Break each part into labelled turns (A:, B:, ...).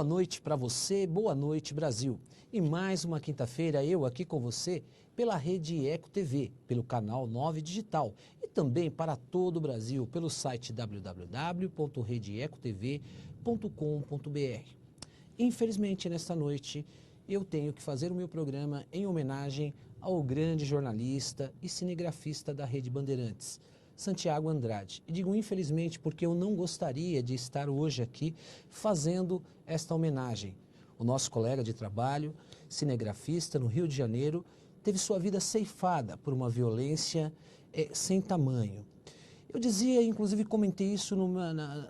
A: noite para você, boa noite Brasil. E mais uma quinta-feira eu aqui com você pela Rede Eco TV, pelo canal 9 Digital e também para todo o Brasil pelo site www.redeecotv.com.br. Infelizmente nesta noite eu tenho que fazer o meu programa em homenagem ao grande jornalista e cinegrafista da Rede Bandeirantes, Santiago Andrade. E digo infelizmente porque eu não gostaria de estar hoje aqui fazendo esta homenagem. O nosso colega de trabalho, cinegrafista no Rio de Janeiro, teve sua vida ceifada por uma violência sem tamanho. Eu dizia, inclusive comentei isso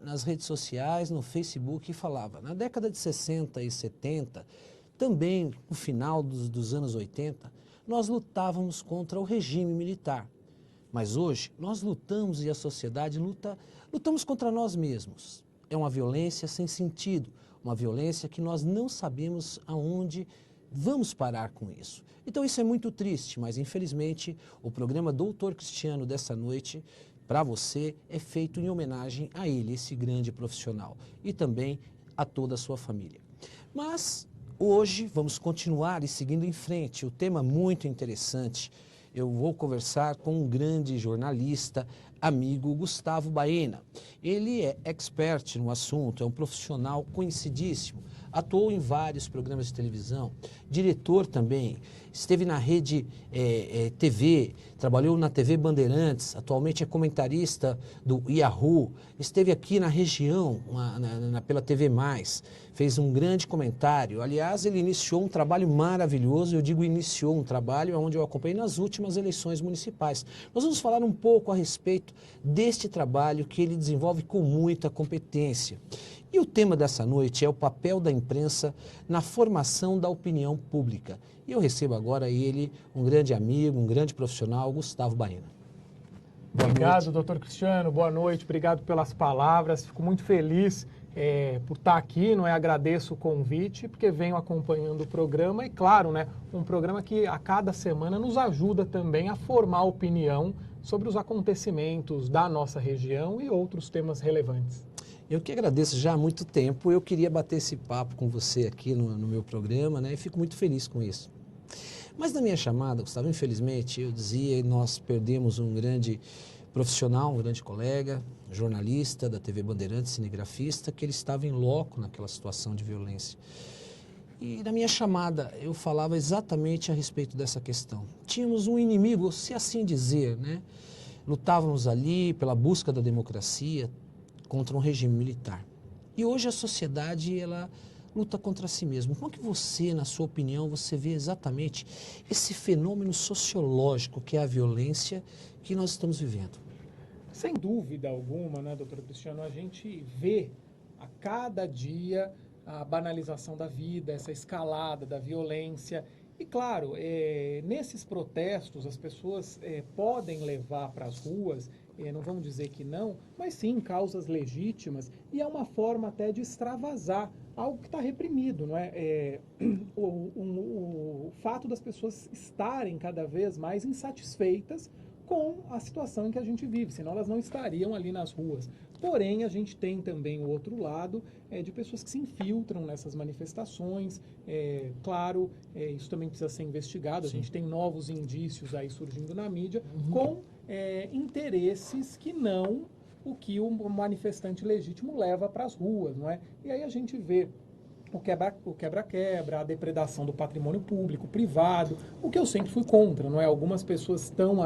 A: nas redes sociais, no Facebook, e falava, na década de 60 e 70, também no final dos anos 80, nós lutávamos contra o regime militar. Mas hoje, nós lutamos e a sociedade lutamos contra nós mesmos. É uma violência sem sentido, uma violência que nós não sabemos aonde vamos parar com isso. Então isso é muito triste, mas infelizmente o programa Doutor Cristiano dessa noite, para você, é feito em homenagem a ele, esse grande profissional, e também a toda a sua família. Mas hoje vamos continuar e seguindo em frente, o tema muito interessante. Eu vou conversar com um grande jornalista, amigo Gustavo Baena. Ele é expert no assunto, é um profissional conhecidíssimo, atuou em vários programas de televisão, diretor também, esteve na Rede TV, trabalhou na TV Bandeirantes, atualmente é comentarista do Yahoo, esteve aqui na região, pela TV+, fez um grande comentário. Aliás, ele iniciou um trabalho maravilhoso, eu digo iniciou um trabalho onde eu acompanhei nas últimas eleições municipais. Nós vamos falar um pouco a respeito deste trabalho que ele desenvolve com muita competência. E o tema dessa noite é o papel da imprensa na formação da opinião pública. E eu recebo agora ele, um grande amigo, um grande profissional, Gustavo Baena.
B: Obrigado, doutor Cristiano. Boa noite. Obrigado pelas palavras. Fico muito feliz por estar aqui, não é? Agradeço o convite, porque venho acompanhando o programa e, claro, né, um programa que a cada semana nos ajuda também a formar opinião sobre os acontecimentos da nossa região e outros temas relevantes.
A: Eu que agradeço já há muito tempo, eu queria bater esse papo com você aqui no meu programa, né, e fico muito feliz com isso. Mas na minha chamada, Gustavo, infelizmente, eu dizia, nós perdemos um grande profissional, um grande colega, jornalista da TV Bandeirantes, cinegrafista, que ele estava em loco naquela situação de violência. E na minha chamada eu falava exatamente a respeito dessa questão. Tínhamos um inimigo, se assim dizer, né? Lutávamos ali pela busca da democracia contra um regime militar. E hoje a sociedade, ela luta contra si mesma. Como é que você, na sua opinião, você vê exatamente esse fenômeno sociológico que é a violência que nós estamos vivendo?
B: Sem dúvida alguma, né, doutor Cristiano, a gente vê a cada dia a banalização da vida, essa escalada da violência. E, claro, nesses protestos as pessoas podem levar para as ruas, não vamos dizer que não, mas sim causas legítimas, e é uma forma até de extravasar algo que está reprimido, não é? O fato das pessoas estarem cada vez mais insatisfeitas com a situação em que a gente vive, senão elas não estariam ali nas ruas. Porém, a gente tem também o outro lado de pessoas que se infiltram nessas manifestações. Claro, isso também precisa ser investigado. Sim. A gente tem novos indícios aí surgindo na mídia com interesses que não o que o manifestante legítimo leva para as ruas, não é? E aí a gente vê o quebra-quebra, a depredação do patrimônio público, privado, o que eu sempre fui contra, não é? Algumas pessoas estão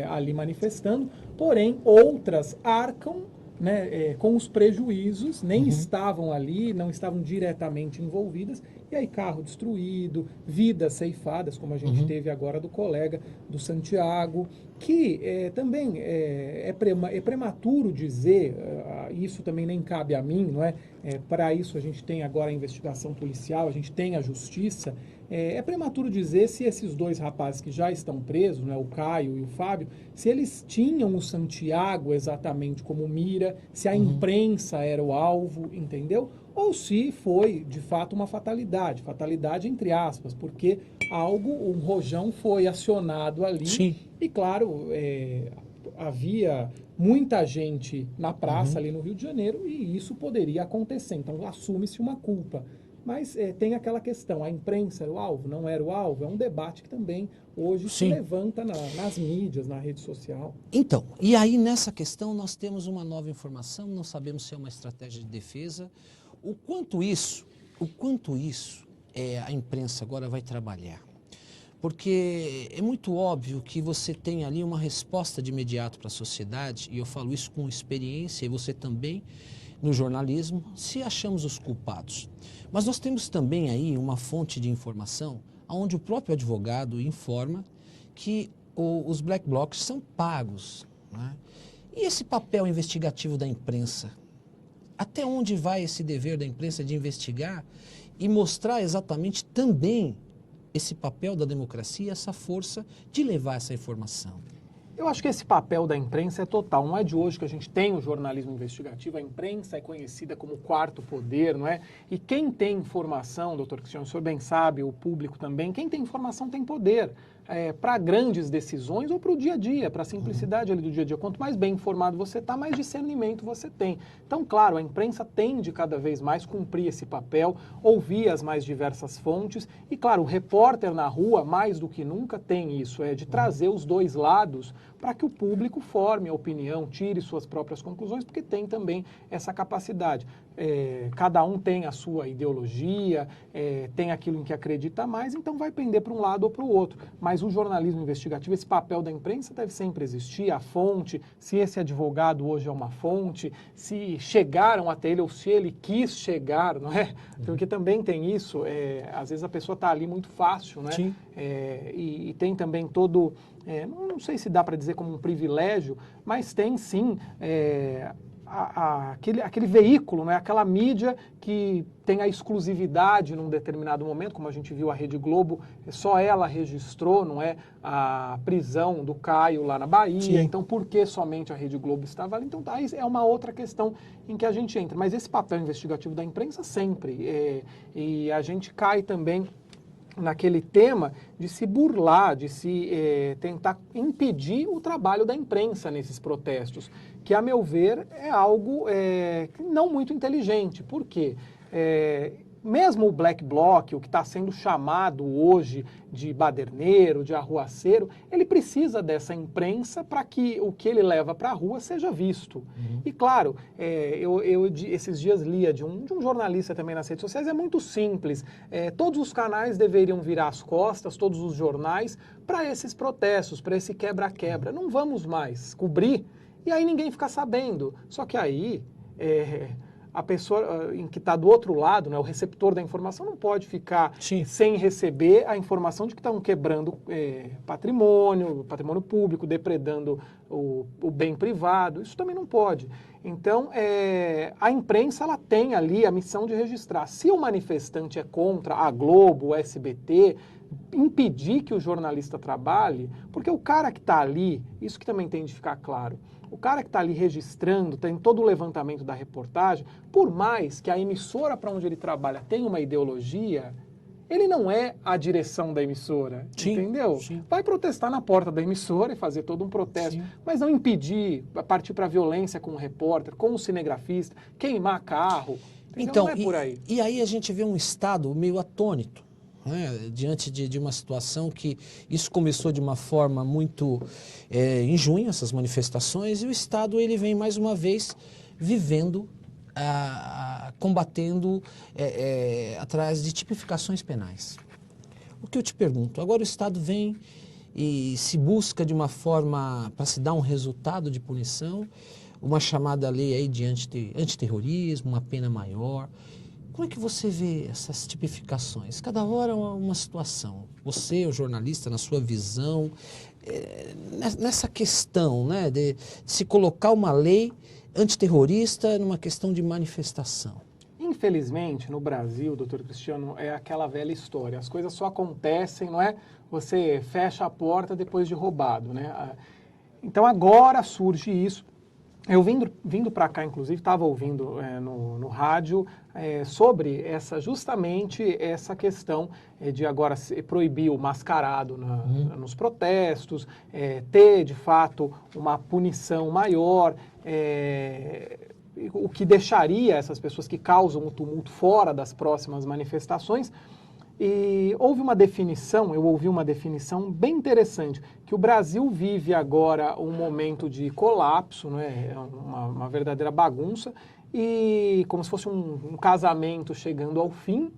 B: ali manifestando, porém outras arcam, né, com os prejuízos, nem estavam ali, não estavam diretamente envolvidas, e aí carro destruído, vidas ceifadas, como a gente teve agora do colega do Santiago, que também é prematuro dizer, isso também nem cabe a mim, não é? Para isso a gente tem agora a investigação policial, a gente tem a justiça. É prematuro dizer se esses dois rapazes que já estão presos, né, o Caio e o Fábio, se eles tinham o Santiago exatamente como mira, se a imprensa era o alvo, entendeu? Ou se foi, de fato, uma fatalidade entre aspas, porque um rojão foi acionado ali. Sim. E, claro, havia muita gente na praça ali no Rio de Janeiro e isso poderia acontecer. Então, assume-se uma culpa. Mas tem aquela questão, a imprensa era o alvo, não era o alvo? É um debate que também hoje se
A: Sim.
B: levanta nas mídias, na rede social.
A: Então, e aí nessa questão nós temos uma nova informação, não sabemos se é uma estratégia de defesa, o quanto isso a imprensa agora vai trabalhar. Porque é muito óbvio que você tem ali uma resposta de imediato para a sociedade, e eu falo isso com experiência, e você também, no jornalismo, se achamos os culpados. Mas nós temos também aí uma fonte de informação, onde o próprio advogado informa que os black blocs são pagos, né? E esse papel investigativo da imprensa? Até onde vai esse dever da imprensa de investigar e mostrar exatamente também esse papel da democracia, essa força de levar essa informação?
B: Eu acho que esse papel da imprensa é total. Não é de hoje que a gente tem o jornalismo investigativo. A imprensa é conhecida como o quarto poder, não é? E quem tem informação, doutor Cristiano, o senhor bem sabe, o público também, quem tem informação tem poder. Para grandes decisões ou para o dia a dia, para a simplicidade ali do dia a dia. Quanto mais bem informado você está, mais discernimento você tem. Então, claro, a imprensa tem de cada vez mais cumprir esse papel, ouvir as mais diversas fontes e, claro, o repórter na rua, mais do que nunca, tem isso, de trazer os dois lados para que o público forme a opinião, tire suas próprias conclusões, porque tem também essa capacidade. Cada um tem a sua ideologia, tem aquilo em que acredita mais, então vai pender para um lado ou para o outro. Mas o jornalismo investigativo, esse papel da imprensa deve sempre existir, a fonte, se esse advogado hoje é uma fonte, se chegaram até ele ou se ele quis chegar, não é? Porque também tem isso, às vezes a pessoa está ali muito fácil, né?
A: Sim.
B: E tem também todo, não sei se dá para dizer como um privilégio, mas tem sim aquele veículo, né, aquela mídia que tem a exclusividade num determinado momento, como a gente viu a Rede Globo, só ela registrou, não é, a prisão do Caio lá na Bahia. Sim. Então por que somente a Rede Globo estava ali? Então aí é uma outra questão em que a gente entra. Mas esse papel investigativo da imprensa sempre, e a gente cai também naquele tema de se burlar, de se tentar impedir o trabalho da imprensa nesses protestos, que, a meu ver, é algo não muito inteligente. Por quê? Mesmo o Black Bloc, o que está sendo chamado hoje de baderneiro, de arruaceiro, ele precisa dessa imprensa para que o que ele leva para a rua seja visto. Uhum. E claro, eu esses dias lia de um jornalista também nas redes sociais, é muito simples. Todos os canais deveriam virar as costas, todos os jornais, para esses protestos, para esse quebra-quebra. Não vamos mais cobrir e aí ninguém fica sabendo. Só que aí a pessoa que está do outro lado, né, o receptor da informação, não pode ficar Sim. sem receber a informação de que estão quebrando patrimônio público, depredando o bem privado. Isso também não pode. Então, a imprensa ela tem ali a missão de registrar. Se o manifestante é contra a Globo, o SBT, impedir que o jornalista trabalhe, porque o cara que está ali, isso que também tem de ficar claro, o cara que está ali registrando, tem todo o levantamento da reportagem, por mais que a emissora para onde ele trabalha tenha uma ideologia, ele não é a direção da emissora, Sim. entendeu? Sim. Vai protestar na porta da emissora e fazer todo um protesto, Sim. mas não impedir, partir para a violência com o repórter, com o cinegrafista, queimar carro, entendeu?
A: Então,
B: não é por aí.
A: E aí a gente vê um Estado meio atônito, né, diante de uma situação que isso começou de uma forma muito em junho, essas manifestações, e o Estado ele vem mais uma vez vivendo, combatendo atrás de tipificações penais. O que eu te pergunto, agora o Estado vem e se busca de uma forma para se dar um resultado de punição, uma chamada lei aí de antiterrorismo, uma pena maior. Como é que você vê essas tipificações? Cada hora uma situação. Você, o jornalista, na sua visão, nessa questão, né, de se colocar uma lei antiterrorista numa questão de manifestação.
B: Infelizmente, no Brasil, doutor Cristiano, é aquela velha história. As coisas só acontecem, não é? Você fecha a porta depois de roubado, né? Então agora surge isso. Eu vindo para cá, inclusive, estava ouvindo no rádio sobre justamente essa questão de agora proibir o mascarado nos protestos, ter, de fato, uma punição maior. o que deixaria essas pessoas que causam o tumulto fora das próximas manifestações. E eu ouvi uma definição bem interessante, que o Brasil vive agora um momento de colapso, né, uma verdadeira bagunça, e como se fosse um casamento chegando ao fim,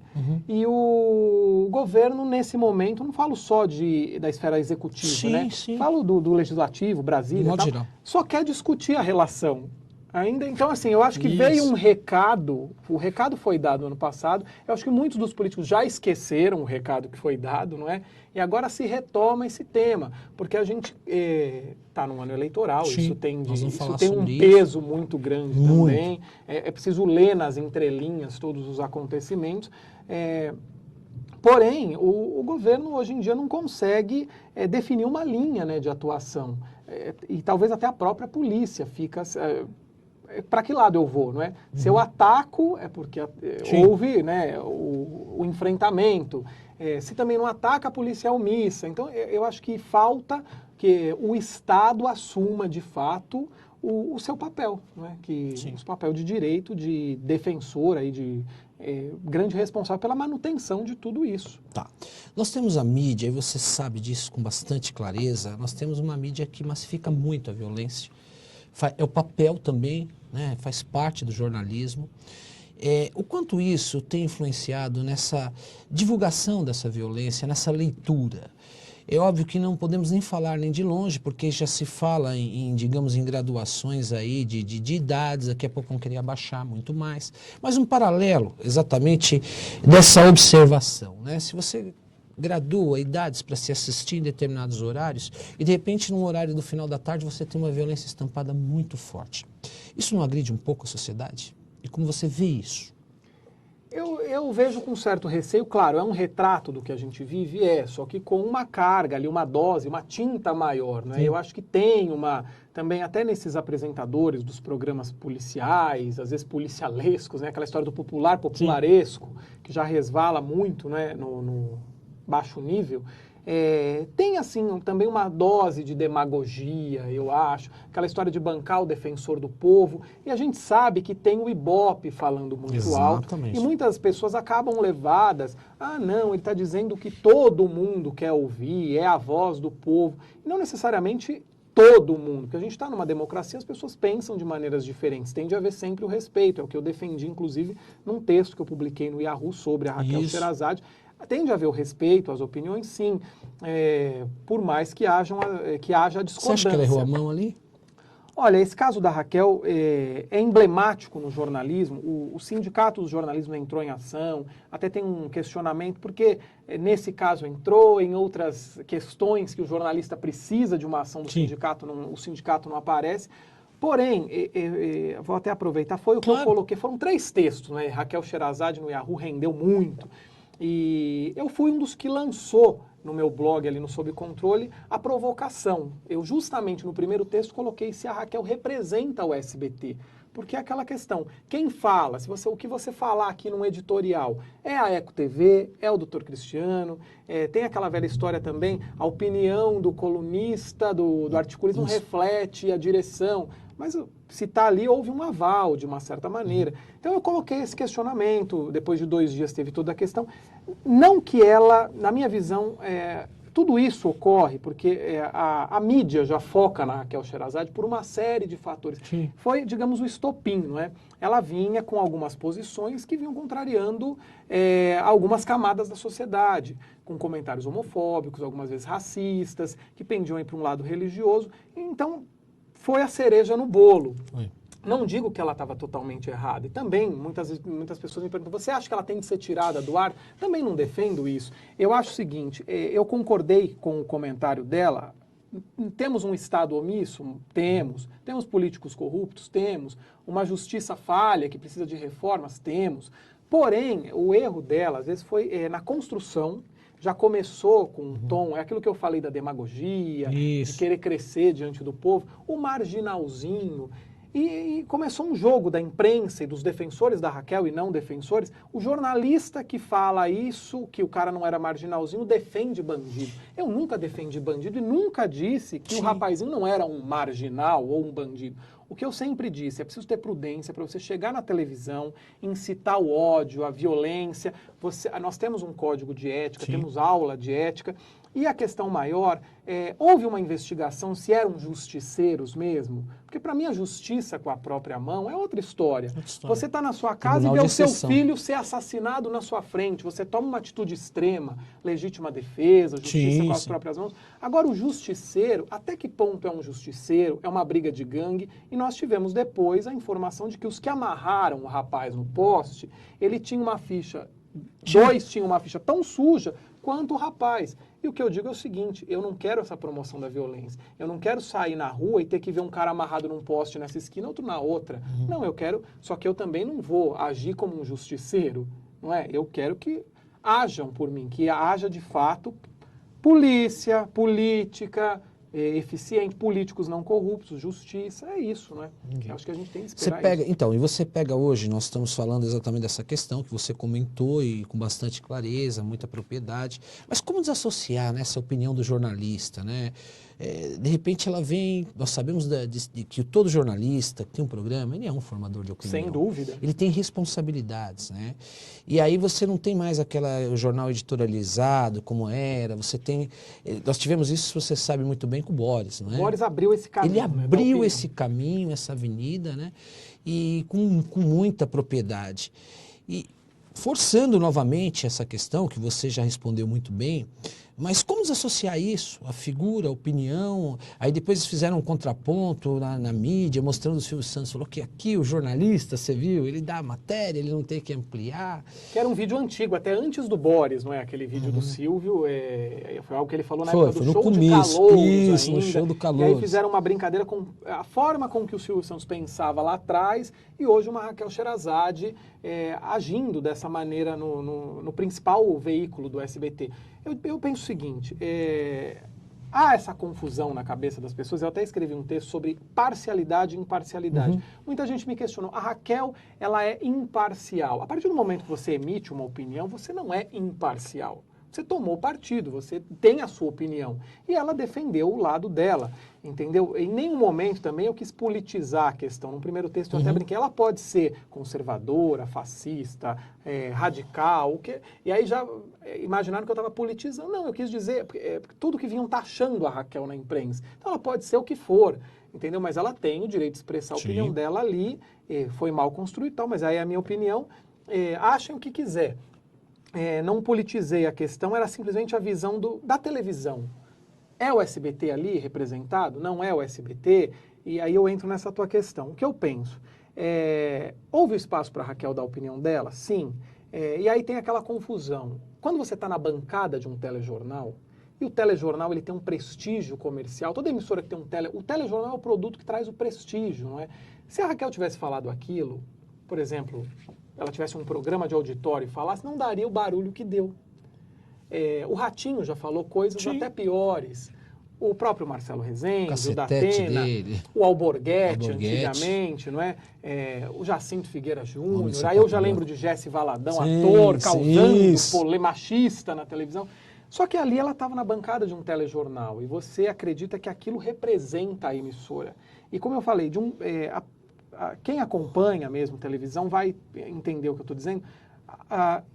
B: e o governo, nesse momento, não falo só da esfera executiva,
A: sim,
B: né?
A: Sim.
B: Falo do legislativo, Brasília e tal, só quer discutir a relação. Ainda, então, assim, eu acho que veio um recado, o recado foi dado ano passado, eu acho que muitos dos políticos já esqueceram o recado que foi dado, não é? E agora se retoma esse tema, porque a gente está num ano eleitoral,
A: Sim,
B: isso tem um
A: isso.
B: peso muito grande também, é preciso ler nas entrelinhas todos os acontecimentos, porém, o governo hoje em dia não consegue definir uma linha, né, de atuação, e talvez até a própria polícia fica... para que lado eu vou, não é? Se eu ataco, é porque houve, né, o enfrentamento. Se também não ataca, a polícia é omissa. Então, eu acho que falta que o Estado assuma, de fato, o seu papel, não é? O papel de direito, de defensor, aí, de grande responsável pela manutenção de tudo isso.
A: Tá. Nós temos a mídia, e você sabe disso com bastante clareza, nós temos uma mídia que massifica muito a violência. É o papel também, né, faz parte do jornalismo. O quanto isso tem influenciado nessa divulgação dessa violência, nessa leitura? É óbvio que não podemos nem falar nem de longe, porque já se fala digamos, em graduações aí de idades, daqui a pouco vão querer abaixar muito mais. Mas um paralelo, exatamente, dessa observação, né? Se você gradua idades para se assistir em determinados horários e, de repente, num horário do final da tarde, você tem uma violência estampada muito forte. Isso não agride um pouco a sociedade? E como você vê isso?
B: Eu vejo com certo receio, claro, é um retrato do que a gente vive, só que com uma carga ali, uma dose, uma tinta maior, né? Eu acho que tem também até nesses apresentadores dos programas policiais, às vezes policialescos, né? Aquela história do popularesco, que já resvala muito, né, no baixo nível, tem assim também uma dose de demagogia, eu acho, aquela história de bancar o defensor do povo, e a gente sabe que tem o Ibope falando muito alto, e muitas pessoas acabam levadas, não, ele está dizendo que todo mundo quer ouvir, é a voz do povo, e não necessariamente todo mundo, porque a gente está numa democracia, as pessoas pensam de maneiras diferentes, tem de haver sempre o respeito, é o que eu defendi, inclusive, num texto que eu publiquei no Yahoo sobre a Raquel Sherazade. Tem de haver o respeito às opiniões, sim, por mais que haja discordância.
A: Você acha que ela errou a mão ali?
B: Olha, esse caso da Raquel é emblemático no jornalismo. O sindicato do jornalismo entrou em ação, até tem um questionamento, porque nesse caso entrou, em outras questões que o jornalista precisa de uma ação do sindicato, o sindicato não aparece. Porém, vou até aproveitar, foi o que eu coloquei, foram 3 textos, né? Raquel Sherazade no Yahoo rendeu muito. E eu fui um dos que lançou no meu blog ali no Sob Controle a provocação. Eu justamente no primeiro texto coloquei se a Raquel representa o SBT. Porque é aquela questão, quem fala, o que você falar aqui num editorial é a Eco TV, é o Dr. Cristiano, tem aquela velha história também, a opinião do colunista, do articulista não reflete a direção, mas se está ali, houve um aval, de uma certa maneira. Então eu coloquei esse questionamento, depois de 2 dias teve toda a questão. Não que ela, na minha visão, tudo isso ocorre porque a mídia já foca na Raquel Sherazade por uma série de fatores.
A: Sim.
B: Foi, digamos, o estopim, não é? Ela vinha com algumas posições que vinham contrariando algumas camadas da sociedade, com comentários homofóbicos, algumas vezes racistas, que pendiam para um lado religioso. Então, foi a cereja no bolo.
A: Foi.
B: Não digo que ela estava totalmente errada. E também, muitas pessoas me perguntam, você acha que ela tem que ser tirada do ar? Também não defendo isso. Eu acho o seguinte, eu concordei com o comentário dela. Temos um Estado omisso? Temos. Temos políticos corruptos? Temos. Uma justiça falha que precisa de reformas? Temos. Porém, o erro dela, às vezes, foi na construção. Já começou com um tom, é aquilo que eu falei da demagogia, de querer crescer diante do povo, o marginalzinho. E começou um jogo da imprensa e dos defensores da Raquel e não defensores. O jornalista que fala isso, que o cara não era marginalzinho, defende bandido. Eu nunca defendi bandido e nunca disse que o rapazinho não era um marginal ou um bandido. O que eu sempre disse, é preciso ter prudência para você chegar na televisão, incitar o ódio, a violência. Nós temos um código de ética, temos aula de ética. E a questão maior, houve uma investigação se eram justiceiros mesmo? Porque para mim a justiça com a própria mão é outra história. Você está na sua casa e vê o seu filho ser assassinado na sua frente. Você toma uma atitude extrema, legítima defesa, justiça com as próprias mãos. Agora o justiceiro, até que ponto é um justiceiro? É uma briga de gangue. E nós tivemos depois a informação de que os que amarraram o rapaz no poste, ele tinha uma ficha, dois tinham uma ficha tão suja quanto o rapaz. E o que eu digo é o seguinte, eu não quero essa promoção da violência. Eu não quero sair na rua e ter que ver um cara amarrado num poste nessa esquina, outro na outra. Não, eu quero, só que eu também não vou agir como um justiceiro, não é? Eu quero que hajam por mim, que haja de fato polícia, política, eficiente, políticos não corruptos, justiça, é isso, né? Acho que a gente tem que esperar isso.
A: Então, e você pega hoje, nós estamos falando exatamente dessa questão que você comentou e com bastante clareza, muita propriedade, mas como desassociar, né, essa opinião do jornalista, né? De repente ela vem, nós sabemos de que todo jornalista que tem um programa, ele é um formador de opinião.
B: Sem dúvida.
A: Ele tem responsabilidades, né? E aí você não tem mais o jornal editorializado como era, você tem... Nós tivemos isso, você sabe muito bem, com o Boris, não é?
B: O Boris abriu esse caminho.
A: Ele abriu esse caminho, essa avenida, né? E com muita propriedade. E forçando novamente essa questão, que você já respondeu muito bem, mas como desassociar isso, a figura, a opinião? Aí depois eles fizeram um contraponto na mídia, mostrando o Silvio Santos, falou que aqui o jornalista, você viu, ele dá a matéria, ele não tem que ampliar.
B: Que era um vídeo antigo, até antes do Boris, não é? Aquele vídeo do Silvio, foi algo que ele falou na época do show de Calouros.
A: Isso, no show do Calouros.
B: E aí fizeram uma brincadeira com a forma com que o Silvio Santos pensava lá atrás e hoje uma Raquel Sherazade agindo dessa maneira no principal veículo do SBT. Eu penso o seguinte, há essa confusão na cabeça das pessoas, eu até escrevi um texto sobre parcialidade e imparcialidade. Muita gente me questionou, a Raquel, ela é imparcial. A partir do momento que você emite uma opinião, você não é imparcial. Você tomou partido, você tem a sua opinião. E ela defendeu o lado dela, entendeu? Em nenhum momento também eu quis politizar a questão. No primeiro texto eu até brinquei, ela pode ser conservadora, fascista, radical, e aí já imaginaram que eu estava politizando. Não, eu quis dizer, tudo que vinham taxando a Raquel na imprensa. Então ela pode ser o que for, entendeu? Mas ela tem o direito de expressar a opinião dela ali, foi mal construído e tal, mas aí é a minha opinião, achem o que quiser. Não politizei a questão, era simplesmente a visão da televisão. É o SBT ali representado? Não é o SBT? E aí eu entro nessa tua questão. O que eu penso? Houve espaço para a Raquel dar a opinião dela? Sim. E aí tem aquela confusão. Quando você está na bancada de um telejornal, e o telejornal ele tem um prestígio comercial, toda emissora que tem o telejornal é o produto que traz o prestígio, não é? Se a Raquel tivesse falado aquilo, por exemplo, ela tivesse um programa de auditório e falasse, não daria o barulho que deu. O Ratinho já falou coisas até piores. O próprio Marcelo Rezende, o Datena, o Alborguete, antigamente, não é? O Jacinto Figueira Júnior. Aí eu já lembro de Jesse Valadão, ator, causando, machista na televisão. Só que ali ela estava na bancada de um telejornal e você acredita que aquilo representa a emissora. E como eu falei, quem acompanha mesmo televisão vai entender o que eu estou dizendo.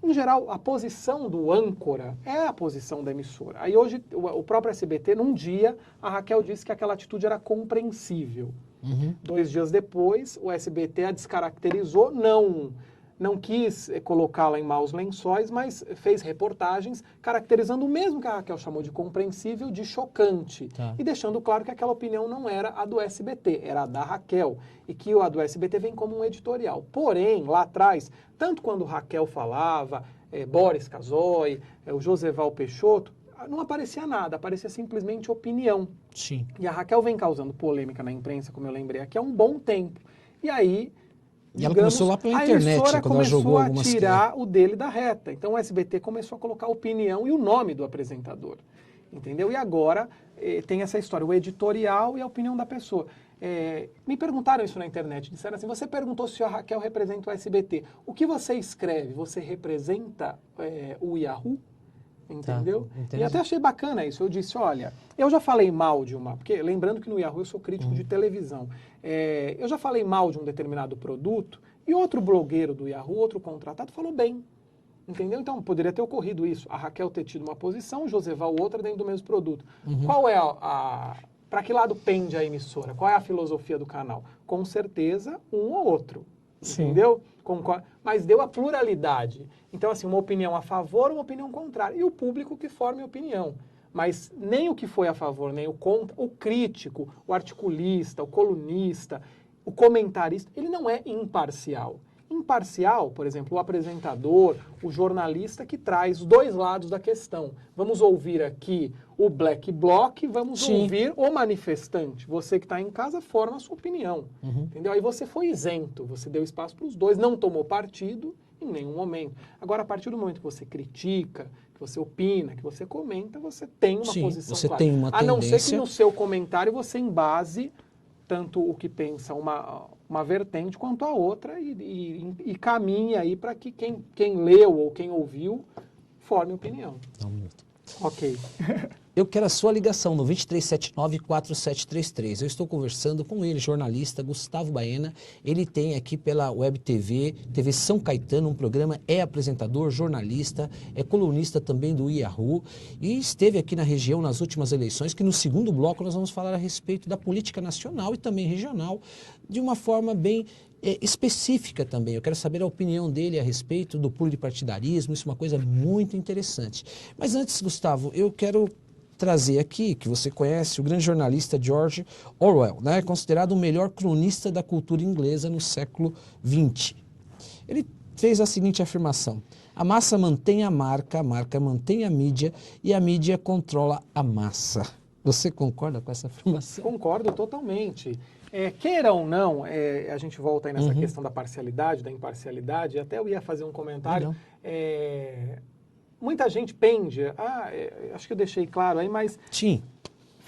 B: Em geral, a posição do âncora é a posição da emissora. Aí hoje, o próprio SBT, num dia, a Raquel disse que aquela atitude era compreensível. 2 dias depois, o SBT a descaracterizou, não quis colocá-la em maus lençóis, mas fez reportagens caracterizando o mesmo que a Raquel chamou de compreensível, de chocante. E deixando claro que aquela opinião não era a do SBT, era a da Raquel. E que a do SBT vem como um editorial. Porém, lá atrás, tanto quando Raquel falava, Boris Casoy, o Joseval Peixoto, não aparecia nada, aparecia simplesmente opinião.
A: Sim.
B: E a Raquel vem causando polêmica na imprensa, como eu lembrei aqui, há um bom tempo. E aí...
A: E ela começou lá pela internet, quando ela jogou algumas...
B: A emissora começou a tirar o dele da reta. Então o SBT começou a colocar a opinião e o nome do apresentador. Entendeu? E agora tem essa história, o editorial e a opinião da pessoa. Me perguntaram isso na internet, disseram assim, você perguntou se a Raquel representa o SBT. O que você escreve, você representa o Yahoo? Entendeu?
A: Tá,
B: e até achei bacana isso. Eu disse, olha, eu já falei mal de uma... Porque lembrando que no Yahoo eu sou crítico de televisão. Eu já falei mal de um determinado produto e outro blogueiro do Yahoo, outro contratado, falou bem. Entendeu? Então, poderia ter ocorrido isso. A Raquel ter tido uma posição, o Joseval outra dentro do mesmo produto. Qual é para que lado pende a emissora? Qual é a filosofia do canal? Com certeza, um ou outro.
A: Sim.
B: Entendeu? Mas deu a pluralidade. Então, assim, uma opinião a favor, uma opinião contrária. E o público que forma a opinião. Mas nem o que foi a favor, nem o contra, o crítico, o articulista, o colunista, o comentarista, ele não é imparcial. Imparcial, por exemplo, o apresentador, o jornalista que traz os dois lados da questão. Vamos ouvir aqui o Black Bloc, vamos ouvir o manifestante. Você que está em casa forma a sua opinião. Entendeu? Aí você foi isento, você deu espaço para os dois, não tomou partido em nenhum momento. Agora, a partir do momento que você critica, que você opina, que você comenta, você tem uma posição
A: você
B: clara.
A: tem uma
B: a não
A: tendência...
B: ser que no seu comentário você embase tanto o que pensa uma vertente quanto a outra e caminhe aí para que quem leu ou quem ouviu forme opinião.
A: Dá um minuto.
B: Ok.
A: Eu quero a sua ligação no 2379-4733. Eu estou conversando com ele, jornalista Gustavo Baena. Ele tem aqui pela Web TV, TV São Caetano, um programa, é apresentador, jornalista, é colunista também do Yahoo e esteve aqui na região nas últimas eleições, que no segundo bloco nós vamos falar a respeito da política nacional e também regional, de uma forma bem específica também. Eu quero saber a opinião dele a respeito do pluripartidarismo, isso é uma coisa muito interessante. Mas antes, Gustavo, eu quero trazer aqui, que você conhece, o grande jornalista George Orwell, né, considerado o melhor cronista da cultura inglesa no século XX. Ele fez a seguinte afirmação: a massa mantém a marca mantém a mídia e a mídia controla a massa. Você concorda com essa afirmação?
B: Concordo totalmente. Queira ou não, a gente volta aí nessa questão da parcialidade, da imparcialidade, até eu ia fazer um comentário. Muita gente pende, acho que eu deixei claro aí, mas...
A: Sim.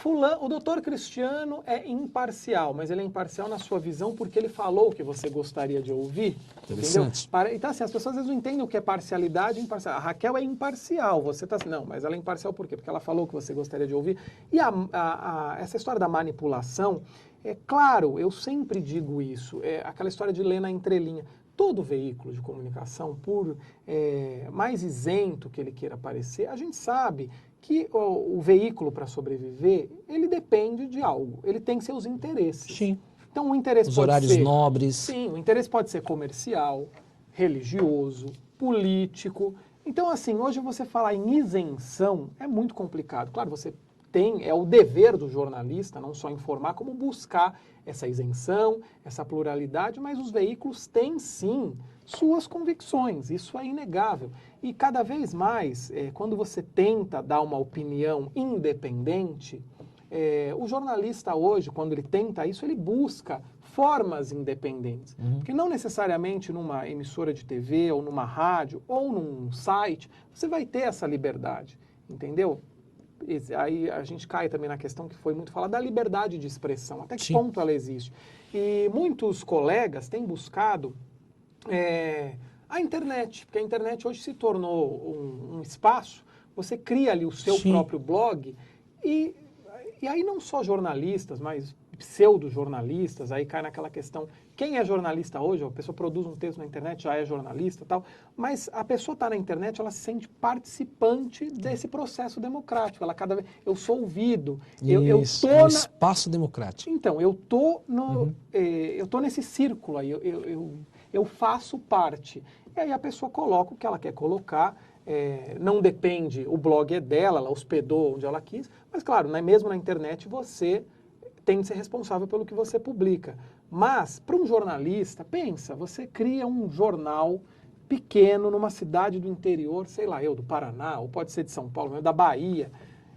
B: O doutor Cristiano é imparcial, mas ele é imparcial na sua visão porque ele falou o que você gostaria de ouvir.
A: Interessante.
B: Entendeu? Então, assim, as pessoas às vezes não entendem o que é parcialidade e imparcial. A Raquel é imparcial, você está assim, não, mas ela é imparcial por quê? Porque ela falou o que você gostaria de ouvir. E essa história da manipulação, claro, eu sempre digo isso, aquela história de ler na entrelinha. Todo veículo de comunicação, por mais isento que ele queira parecer, a gente sabe que o veículo, para sobreviver, ele depende de algo. Ele tem seus interesses.
A: Sim.
B: Então, o interesse
A: Os
B: pode
A: horários
B: ser...
A: nobres.
B: Sim, o interesse pode ser comercial, religioso, político. Então, assim, hoje você falar em isenção é muito complicado. Claro, você é o dever do jornalista não só informar, como buscar essa isenção, essa pluralidade, mas os veículos têm sim suas convicções, isso é inegável. E cada vez mais, quando você tenta dar uma opinião independente, o jornalista hoje, quando ele tenta isso, ele busca formas independentes. Porque não necessariamente numa emissora de TV, ou numa rádio, ou num site, você vai ter essa liberdade, entendeu? Aí a gente cai também na questão que foi muito falada da liberdade de expressão, até que ponto ela existe. E muitos colegas têm buscado a internet, porque a internet hoje se tornou um espaço, você cria ali o seu próprio blog, e aí não só jornalistas, mas pseudo-jornalistas, aí cai naquela questão, quem é jornalista hoje, a pessoa produz um texto na internet, já é jornalista e tal, mas a pessoa está na internet, ela se sente participante desse processo democrático, ela cada vez, eu sou ouvido, eu tô
A: no espaço democrático.
B: Então, eu tô nesse círculo aí, eu faço parte, e aí a pessoa coloca o que ela quer colocar, não depende, o blog é dela, ela hospedou onde ela quis, mas claro, mesmo na internet você tem de ser responsável pelo que você publica. Mas, para um jornalista, pensa, você cria um jornal pequeno numa cidade do interior, sei lá, do Paraná, ou pode ser de São Paulo, da Bahia,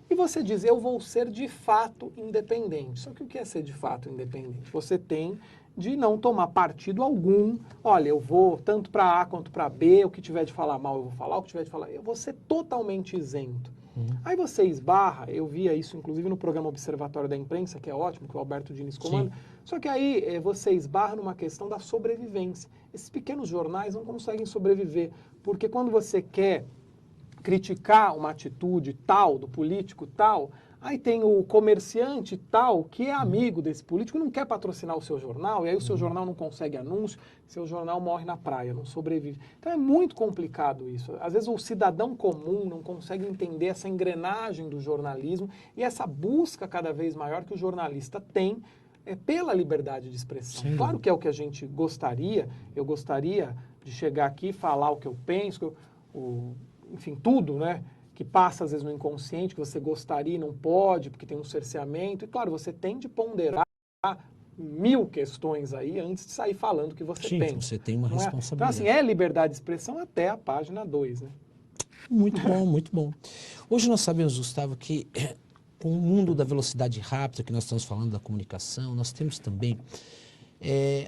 B: e você diz, eu vou ser de fato independente. Só que o que é ser de fato independente? Você tem de não tomar partido algum. Olha, eu vou tanto para A quanto para B, o que tiver de falar mal eu vou falar, o que tiver de falar... Eu vou ser totalmente isento. Aí você esbarra, eu via isso inclusive no programa Observatório da Imprensa, que é ótimo, que o Alberto Diniz comanda, só que aí você esbarra numa questão da sobrevivência. Esses pequenos jornais não conseguem sobreviver, porque quando você quer criticar uma atitude tal, do político tal, aí tem o comerciante tal, que é amigo desse político, não quer patrocinar o seu jornal, e aí o seu jornal não consegue anúncio, seu jornal morre na praia, não sobrevive. Então é muito complicado isso. Às vezes o cidadão comum não consegue entender essa engrenagem do jornalismo e essa busca cada vez maior que o jornalista tem pela liberdade de expressão. Sim. Claro que é o que a gente gostaria, eu gostaria de chegar aqui e falar o que eu penso, enfim, tudo, né? Que passa às vezes no inconsciente, que você gostaria e não pode, porque tem um cerceamento. E claro, você tem de ponderar 1000 questões aí antes de sair falando o que você pensa.
A: Você tem uma responsabilidade.
B: Então, assim, é liberdade de expressão até a página 2, né?
A: Muito bom, muito bom. Hoje nós sabemos, Gustavo, que com o mundo da velocidade rápida, que nós estamos falando da comunicação, nós temos também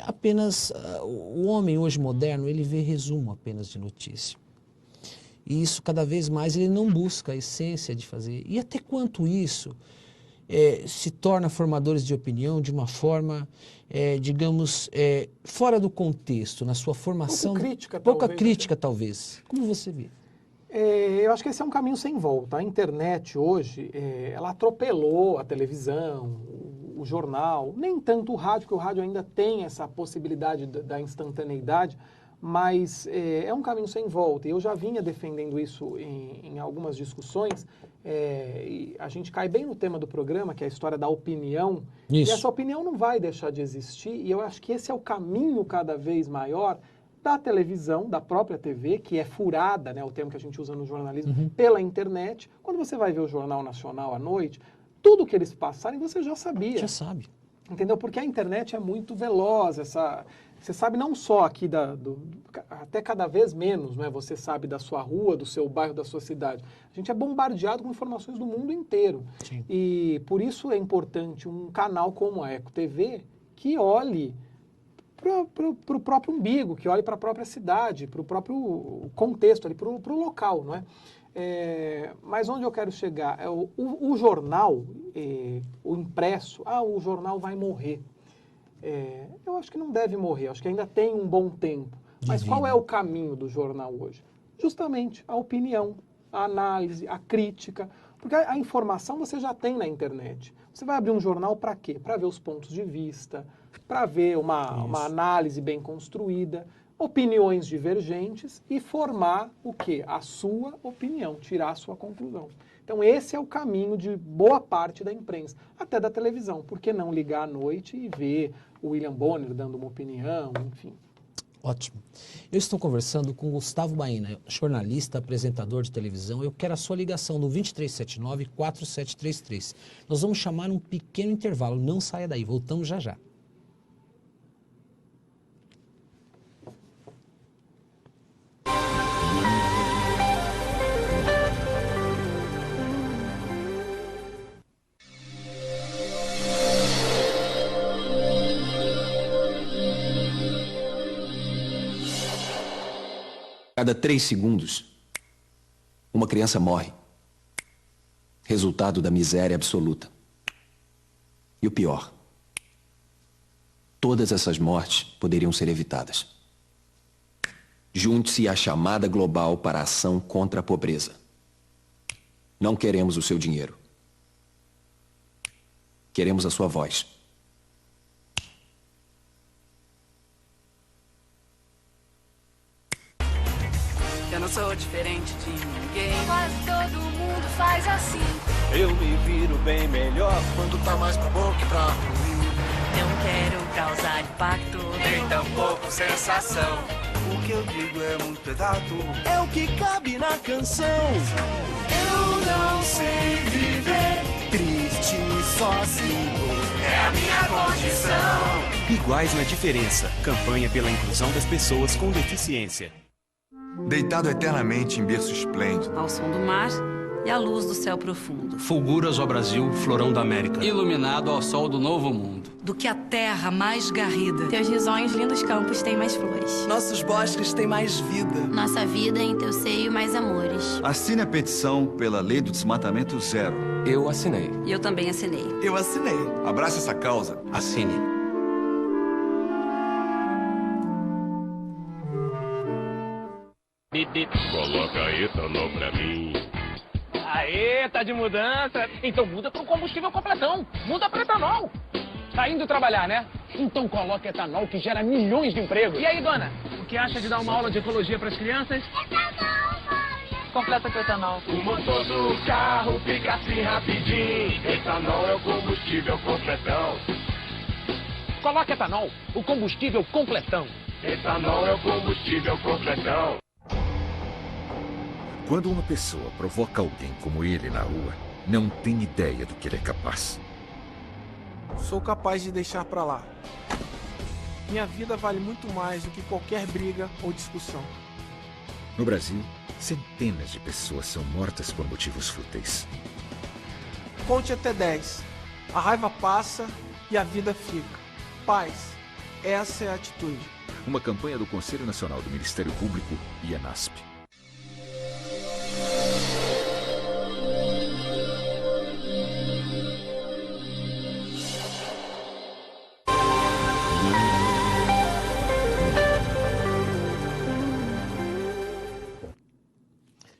A: apenas... o homem hoje moderno, ele vê resumo apenas de notícia. E isso, cada vez mais, ele não busca a essência de fazer. E até quanto isso se torna formadores de opinião de uma forma, digamos, fora do contexto, na sua formação... Pouca crítica, talvez. Como você vê?
B: Eu acho que esse é um caminho sem volta. A internet, hoje, ela atropelou a televisão, o jornal, nem tanto o rádio, porque o rádio ainda tem essa possibilidade da instantaneidade, mas é um caminho sem volta. E eu já vinha defendendo isso em algumas discussões. E a gente cai bem no tema do programa, que é a história da opinião. Isso. E essa opinião não vai deixar de existir. E eu acho que esse é o caminho cada vez maior da televisão, da própria TV, que é furada, né, o termo que a gente usa no jornalismo, pela internet. Quando você vai ver o Jornal Nacional à noite, tudo que eles passarem você já sabia.
A: Já sabe.
B: Entendeu? Porque a internet é muito veloz, você sabe não só aqui, até cada vez menos, né? Você sabe da sua rua, do seu bairro, da sua cidade. A gente é bombardeado com informações do mundo inteiro.
A: Sim.
B: E por isso é importante um canal como a Eco TV que olhe para o próprio umbigo, que olhe para a própria cidade, para o próprio contexto, para o local, não é? Mas onde eu quero chegar? O jornal, o impresso, o jornal vai morrer. Eu acho que não deve morrer, acho que ainda tem um bom tempo. Mas qual é o caminho do jornal hoje? Justamente a opinião, a análise, a crítica. Porque a informação você já tem na internet. Você vai abrir um jornal para quê? Para ver os pontos de vista, para ver uma análise bem construída, opiniões divergentes e formar o quê? A sua opinião, tirar a sua conclusão. Então esse é o caminho de boa parte da imprensa, até da televisão. Por que não ligar à noite e ver o William Bonner dando uma opinião, enfim.
A: Ótimo. Eu estou conversando com Gustavo Baena, jornalista, apresentador de televisão. Eu quero a sua ligação no 2379-4733. Nós vamos chamar um pequeno intervalo, não saia daí, voltamos já já.
C: Cada 3 segundos, uma criança morre. Resultado da miséria absoluta. E o pior, todas essas mortes poderiam ser evitadas. Junte-se à chamada global para a ação contra a pobreza. Não queremos o seu dinheiro. Queremos a sua voz.
D: Eu não sou diferente de ninguém. Quase todo mundo faz assim.
E: Eu me viro bem melhor quando tá mais pra bom que pra ruim.
D: Não quero causar impacto,
E: Nem tampouco sensação. O que eu digo é muito exato. É o que cabe na canção. Eu não sei viver triste sozinho. É a minha condição.
F: Iguais na diferença. Campanha pela inclusão das pessoas com deficiência.
G: Deitado eternamente em berço esplêndido,
D: ao som do mar e a luz do céu profundo.
F: Fulguras ao Brasil, florão da América.
G: Iluminado ao sol do novo mundo.
D: Do que a terra mais garrida.
H: Teus risonhos lindos campos têm mais flores.
E: Nossos bosques têm mais vida.
H: Nossa vida em teu seio mais amores.
I: Assine a petição pela lei do desmatamento zero.
C: Eu assinei.
D: E eu também assinei.
E: Eu assinei.
I: Abrace essa causa.
F: Assine.
J: Coloca etanol pra mim.
K: Aê, tá de mudança? Então muda para um combustível completão. Muda para etanol. Tá indo trabalhar, né? Então coloca etanol que gera milhões de empregos. E aí, dona? O que acha de dar uma aula de ecologia para as crianças?
H: Etanol,
K: Completa com etanol.
J: O motor do carro fica assim rapidinho. Etanol é o combustível completão.
K: Coloca etanol, o combustível completão.
J: Etanol é o combustível completão.
L: Quando uma pessoa provoca alguém como ele na rua, não tem ideia do que ele é capaz.
M: Sou capaz de deixar pra lá. Minha vida vale muito mais do que qualquer briga ou discussão.
L: No Brasil, centenas de pessoas são mortas por motivos fúteis.
M: Conte até 10. A raiva passa e a vida fica. Paz. Essa é a atitude.
L: Uma campanha do Conselho Nacional do Ministério Público e a NASP.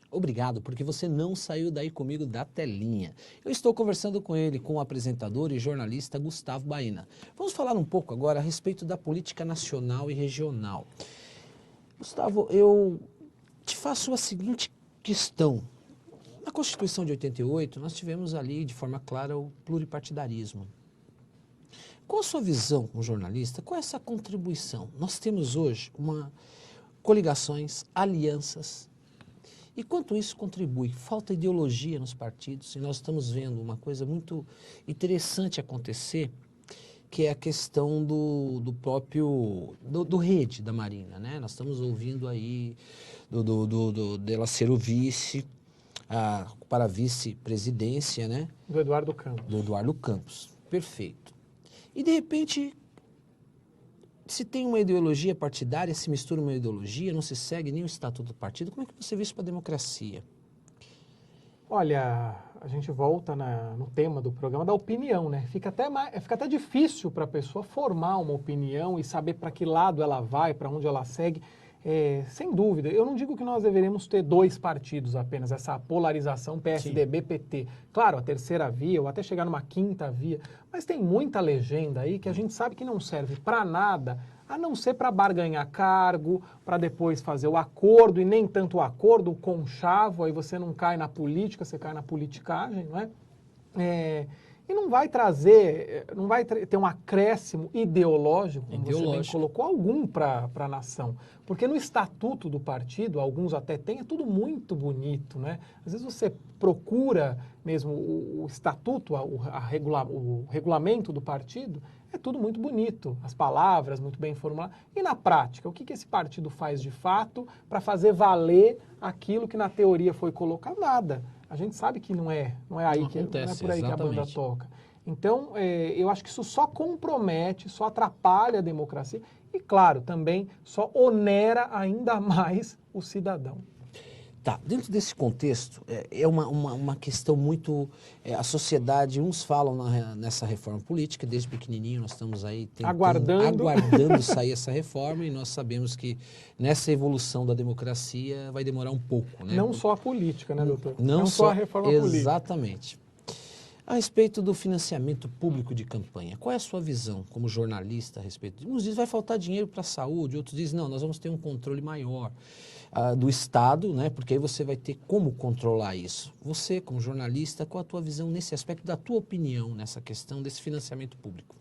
A: Obrigado, porque você não saiu daí comigo da telinha. Eu estou conversando com ele, com o apresentador e jornalista Gustavo Baena. Vamos falar um pouco agora a respeito da política nacional e regional. Gustavo, eu te faço a seguinte questão. Na Constituição de 88, nós tivemos ali, de forma clara, o pluripartidarismo. Qual a sua visão como jornalista? Qual é essa contribuição? Nós temos hoje coligações, alianças. E quanto isso contribui? Falta ideologia nos partidos, e nós estamos vendo uma coisa muito interessante acontecer, que é a questão do próprio rede da Marina, né? Nós estamos ouvindo aí dela ser o vice, para a vice-presidência, né?
B: Do Eduardo Campos.
A: Do Eduardo Campos, perfeito. E de repente, se tem uma ideologia partidária, se mistura uma ideologia, não se segue nem o estatuto do partido, como é que você vê isso para a democracia?
B: Olha, a gente volta no tema do programa da opinião, né? Fica até difícil para a pessoa formar uma opinião e saber para que lado ela vai, para onde ela segue. Sem dúvida, eu não digo que nós deveríamos ter dois partidos apenas, essa polarização PSDB-PT. Claro, a terceira via, ou até chegar numa quinta via, mas tem muita legenda aí que a gente sabe que não serve para nada, a não ser para barganhar cargo, para depois fazer o acordo, e nem tanto o acordo, o conchavo, aí você não cai na política, você cai na politicagem, não é? E não vai ter um acréscimo ideológico, como você bem colocou, algum para a nação. Porque no estatuto do partido, alguns até têm, é tudo muito bonito, né? Às vezes você procura mesmo o estatuto, o regulamento do partido, é tudo muito bonito, as palavras muito bem formuladas. E na prática, o que esse partido faz de fato para fazer valer aquilo que na teoria foi colocado? Nada. A gente sabe que não é aí não é por aí que a banda toca. Então, eu acho que isso só compromete, só atrapalha a democracia e, claro, também só onera ainda mais o cidadão.
A: Tá, dentro desse contexto, é uma questão muito... a sociedade, uns falam nessa reforma política, desde pequenininho nós estamos aí aguardando sair essa reforma, e nós sabemos que nessa evolução da democracia vai demorar um pouco, né?
B: Não só a política, né, doutor?
A: Não só
B: a reforma política.
A: Exatamente. A respeito do financiamento público de campanha, qual é a sua visão como jornalista a respeito disso? Uns dizem que vai faltar dinheiro para a saúde, outros dizem não, nós vamos ter um controle maior do Estado, né? Porque aí você vai ter como controlar isso. Você, como jornalista, qual a tua visão nesse aspecto, da tua opinião nessa questão desse financiamento público?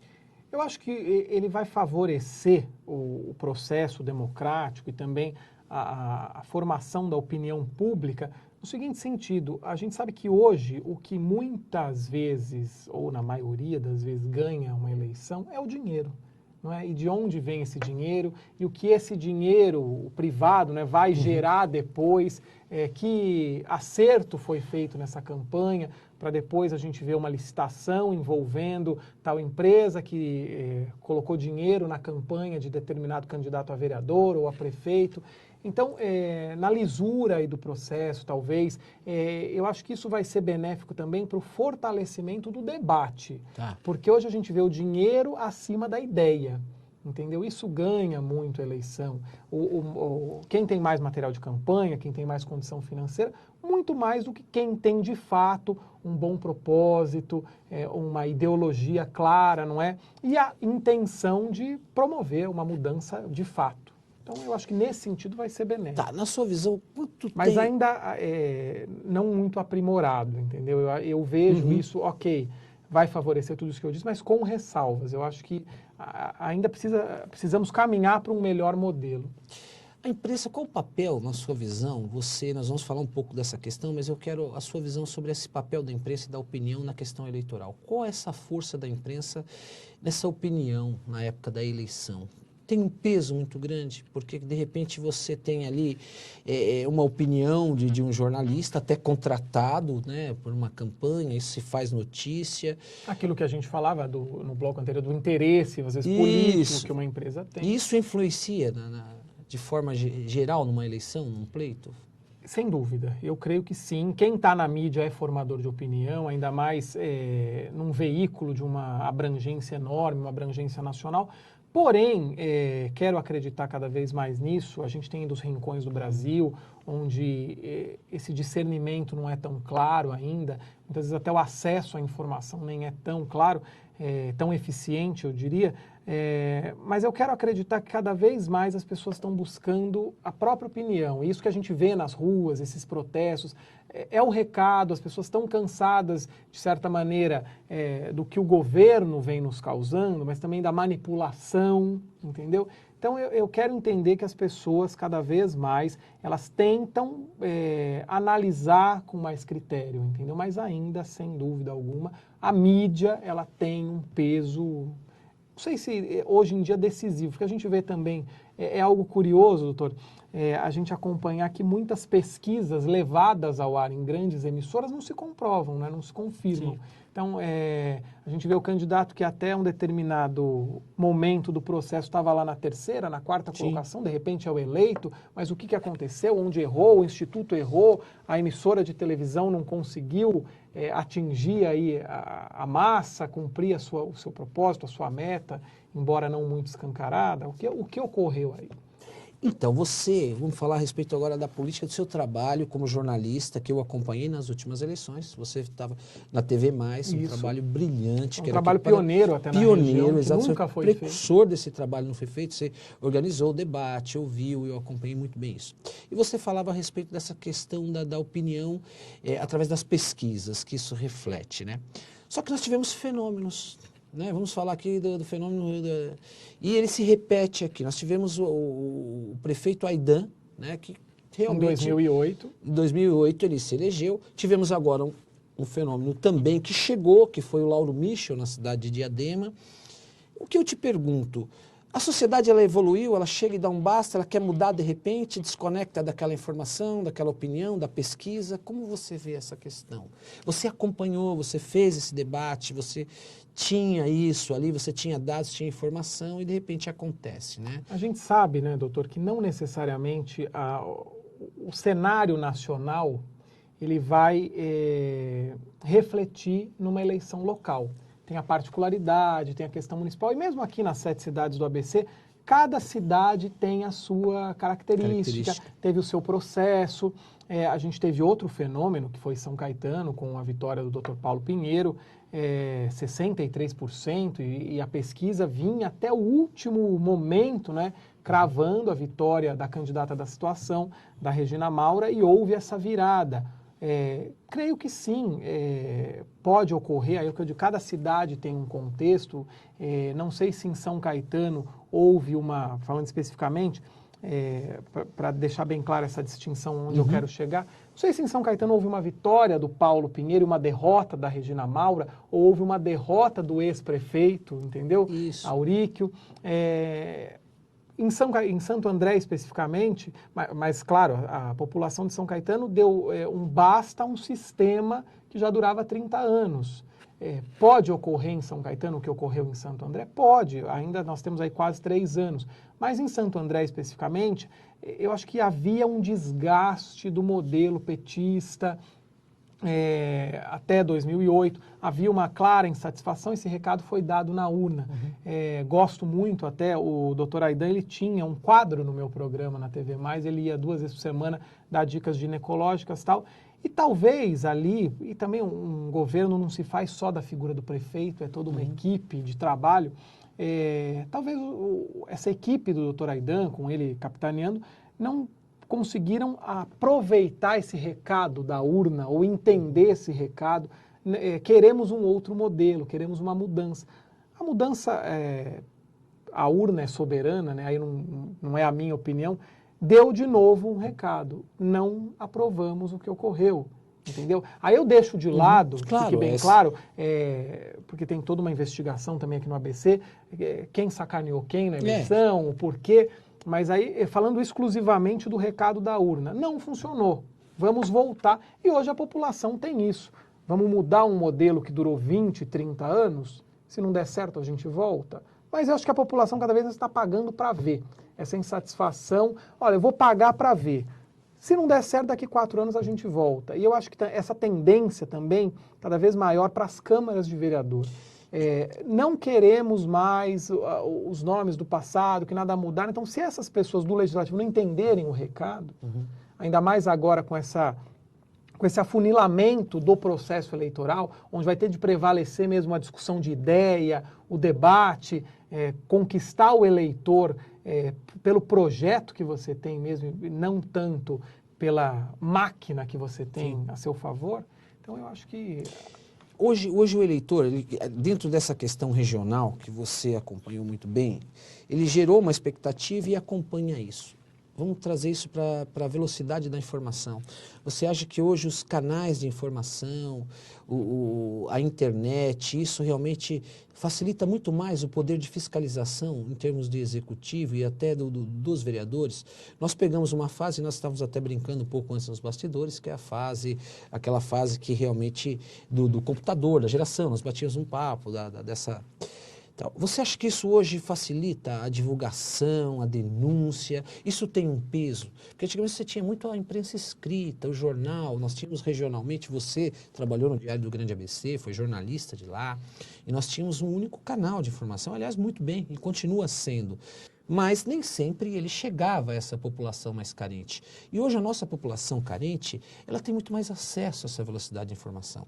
B: Eu acho que ele vai favorecer o processo democrático e também a formação da opinião pública no seguinte sentido: a gente sabe que hoje o que muitas vezes, ou na maioria das vezes, ganha uma eleição é o dinheiro. não é? E de onde vem esse dinheiro e o que esse dinheiro, o privado, né, vai gerar depois, que acerto foi feito nessa campanha, para depois a gente ver uma licitação envolvendo tal empresa que colocou dinheiro na campanha de determinado candidato a vereador ou a prefeito. Então, na lisura aí do processo, talvez, eu acho que isso vai ser benéfico também para o fortalecimento do debate.
A: Tá.
B: Porque hoje a gente vê o dinheiro acima da ideia, entendeu? Isso ganha muito a eleição. Quem tem mais material de campanha, quem tem mais condição financeira, muito mais do que quem tem, de fato, um bom propósito, uma ideologia clara, não é? E a intenção de promover uma mudança de fato. Então, eu acho que nesse sentido vai ser benéfico.
A: Tá, na sua visão, quanto
B: Mas
A: tem...
B: ainda não muito aprimorado, entendeu? Eu vejo isso, ok, vai favorecer tudo isso que eu disse, mas com ressalvas. Eu acho que ainda precisamos caminhar para um melhor modelo.
A: A imprensa, qual o papel, na sua visão, nós vamos falar um pouco dessa questão, mas eu quero a sua visão sobre esse papel da imprensa e da opinião na questão eleitoral. Qual é essa força da imprensa nessa opinião na época da eleição? Tem um peso muito grande, porque de repente você tem ali uma opinião de um jornalista, até contratado, né, por uma campanha, isso se faz notícia.
B: Aquilo que a gente falava no bloco anterior, do interesse, às vezes político, que uma empresa tem.
A: Isso influencia de forma geral numa eleição, num pleito?
B: Sem dúvida, eu creio que sim. Quem está na mídia é formador de opinião, ainda mais num veículo de uma abrangência enorme, uma abrangência nacional. Porém, quero acreditar cada vez mais nisso. A gente tem dos rincões do Brasil, onde esse discernimento não é tão claro ainda. Muitas vezes até o acesso à informação nem é tão claro, tão eficiente, eu diria. Mas eu quero acreditar que cada vez mais as pessoas estão buscando a própria opinião. E isso que a gente vê nas ruas, esses protestos, é o recado. As pessoas estão cansadas, de certa maneira, do que o governo vem nos causando, mas também da manipulação, entendeu? Então eu quero entender que as pessoas, cada vez mais, elas tentam analisar com mais critério, entendeu? Mas ainda, sem dúvida alguma, a mídia, ela tem um peso... Não sei se hoje em dia decisivo, porque a gente vê também, é algo curioso, doutor, a gente acompanhar que muitas pesquisas levadas ao ar em grandes emissoras não se comprovam, né, não se confirmam. Sim. Então, a gente vê o candidato que até um determinado momento do processo estava lá na terceira, na quarta colocação, de repente é o eleito, mas o que aconteceu, onde errou, o instituto errou, a emissora de televisão não conseguiu atingir aí a massa, cumprir o seu propósito, a sua meta, embora não muito escancarada. O que ocorreu aí?
A: Então, vamos falar a respeito agora da política do seu trabalho como jornalista, que eu acompanhei nas últimas eleições. Você estava na TV+, um trabalho brilhante.
B: Um trabalho pioneiro até na região, que nunca foi feito.
A: Precursor desse trabalho não foi feito, você organizou o debate, ouviu, eu acompanhei muito bem isso. E você falava a respeito dessa questão da opinião através das pesquisas, que isso reflete, né? Só que nós tivemos fenômenos... Né? Vamos falar aqui do fenômeno... E ele se repete aqui. Nós tivemos o prefeito Aidan, né, que realmente...
B: Em
A: 2008 ele se elegeu. Tivemos agora um fenômeno também que chegou, que foi o Lauro Michel, na cidade de Diadema. O que eu te pergunto... A sociedade, ela evoluiu, ela chega e dá um basta, ela quer mudar de repente, desconecta daquela informação, daquela opinião, da pesquisa. Como você vê essa questão? Você acompanhou, você fez esse debate, você tinha isso ali, você tinha dados, tinha informação e de repente acontece, né?
B: A gente sabe, né, doutor, que não necessariamente o cenário nacional ele vai refletir numa eleição local. Tem a particularidade, tem a questão municipal, e mesmo aqui nas 7 cidades do ABC, cada cidade tem a sua característica. Teve o seu processo. A gente teve outro fenômeno, que foi São Caetano, com a vitória do Dr. Paulo Pinheiro, 63%, e a pesquisa vinha até o último momento, né, cravando a vitória da candidata da situação, da Regina Maura, e houve essa virada. Creio que sim, pode ocorrer, aí cada cidade tem um contexto, não sei se em São Caetano houve falando especificamente, para deixar bem clara essa distinção onde eu quero chegar, Não sei se em São Caetano houve uma vitória do Paulo Pinheiro e uma derrota da Regina Maura, ou houve uma derrota do ex-prefeito, entendeu?
A: Isso.
B: Auríquio. Em Santo André especificamente, mas claro, a população de São Caetano deu um basta a um sistema que já durava 30 anos. Pode ocorrer em São Caetano o que ocorreu em Santo André? Pode, ainda nós temos aí quase 3 anos. Mas em Santo André especificamente, eu acho que havia um desgaste do modelo petista até 2008. Havia uma clara insatisfação, esse recado foi dado na urna. Gosto muito até, o Dr. Aidan, ele tinha um quadro no meu programa na TV+, ele ia 2 vezes por semana dar dicas ginecológicas e tal. E talvez ali, e também um governo não se faz só da figura do prefeito, é toda uma equipe de trabalho. Talvez essa equipe do Dr. Aidan, com ele capitaneando, não conseguiram aproveitar esse recado da urna ou entender esse recado. Queremos um outro modelo, queremos uma mudança. A mudança, a urna é soberana, né? Aí não é a minha opinião, deu de novo um recado, não aprovamos o que ocorreu, entendeu? Aí eu deixo de lado, fique bem claro, porque tem toda uma investigação também aqui no ABC, quem sacaneou quem na eleição, o porquê, mas aí falando exclusivamente do recado da urna, não funcionou, vamos voltar, e hoje a população tem isso, vamos mudar um modelo que durou 20, 30 anos, se não der certo a gente volta, mas eu acho que a população cada vez está pagando para ver. Essa insatisfação, olha, eu vou pagar para ver. Se não der certo, daqui 4 anos a gente volta. E eu acho que essa tendência também, cada vez maior, para as câmaras de vereador. Não queremos mais os nomes do passado, que nada mudaram. Então, se essas pessoas do Legislativo não entenderem o recado, ainda mais agora com esse afunilamento do processo eleitoral, onde vai ter de prevalecer mesmo a discussão de ideia, o debate, conquistar o eleitor pelo projeto que você tem mesmo, e não tanto pela máquina que você tem a seu favor. Então, eu acho que...
A: Hoje o eleitor, dentro dessa questão regional, que você acompanhou muito bem, ele gerou uma expectativa e acompanha isso. Vamos trazer isso para a velocidade da informação. Você acha que hoje os canais de informação, a internet, isso realmente facilita muito mais o poder de fiscalização em termos de executivo e até dos vereadores? Nós pegamos uma fase, nós estávamos até brincando um pouco antes nos bastidores, que é aquela fase que realmente do computador, da geração, nós batíamos um papo dessa... Você acha que isso hoje facilita a divulgação, a denúncia? Isso tem um peso? Porque antigamente você tinha muito a imprensa escrita, o jornal, nós tínhamos regionalmente, você trabalhou no Diário do Grande ABC, foi jornalista de lá, e nós tínhamos um único canal de informação, aliás, muito bem, e continua sendo. Mas nem sempre ele chegava a essa população mais carente. E hoje a nossa população carente, ela tem muito mais acesso a essa velocidade de informação.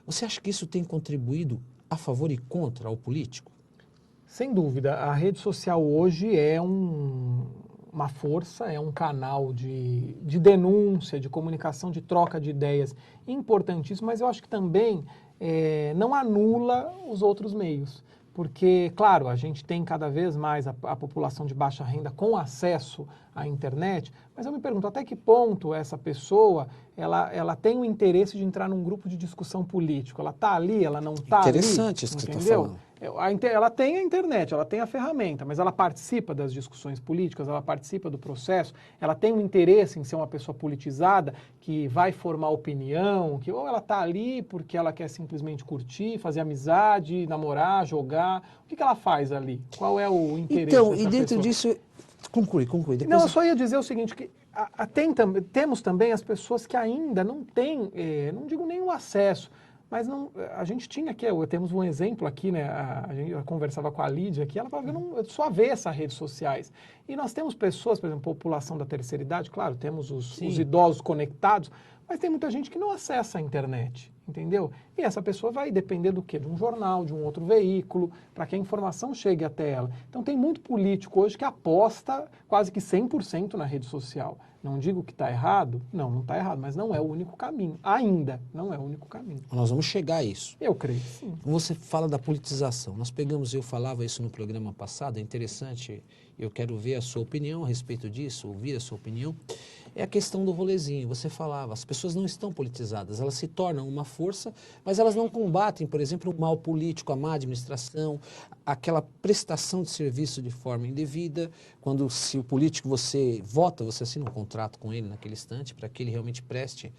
A: Você acha que isso tem contribuído a favor e contra ao político?
B: Sem dúvida, a rede social hoje é uma força, é um canal de denúncia, de comunicação, de troca de ideias importantíssimo, mas eu acho que também não anula os outros meios. Porque, claro, a gente tem cada vez mais a população de baixa renda com acesso à internet, mas eu me pergunto até que ponto essa pessoa ela tem o interesse de entrar num grupo de discussão político. Ela está ali, ela não está ali.
A: Interessante isso que você está falando.
B: Ela tem a internet, ela tem a ferramenta, mas ela participa das discussões políticas, ela participa do processo, ela tem um interesse em ser uma pessoa politizada que vai formar opinião, ou ela está ali porque ela quer simplesmente curtir, fazer amizade, namorar, jogar. O que ela faz ali? Qual é o interesse dessa pessoa?
A: Então, e dentro disso... Conclui. Depois...
B: Não, eu só ia dizer o seguinte, que temos também as pessoas que ainda não têm, não digo nem o acesso, mas a gente tinha aqui, temos um exemplo aqui, né? Eu conversava com a Lídia aqui, ela falava que eu só vê essas redes sociais. E nós temos pessoas, por exemplo, população da terceira idade, claro, temos os idosos conectados, mas tem muita gente que não acessa a internet, entendeu? E essa pessoa vai depender do quê? De um jornal, de um outro veículo, para que a informação chegue até ela. Então tem muito político hoje que aposta quase que 100% na rede social. Não digo que está errado, não está errado, mas não é o único caminho. Ainda não é o único caminho.
A: Nós vamos chegar a isso.
B: Eu creio que sim.
A: Você fala da politização. Nós pegamos, eu falava isso no programa passado, é interessante, eu quero ver a sua opinião a respeito disso, ouvir a sua opinião. É a questão do rolezinho. Você falava, as pessoas não estão politizadas, elas se tornam uma força, mas elas não combatem, por exemplo, o mal político, a má administração, aquela prestação de serviço de forma indevida, quando se o político você vota, você assina um contrato com ele naquele instante para que ele realmente preste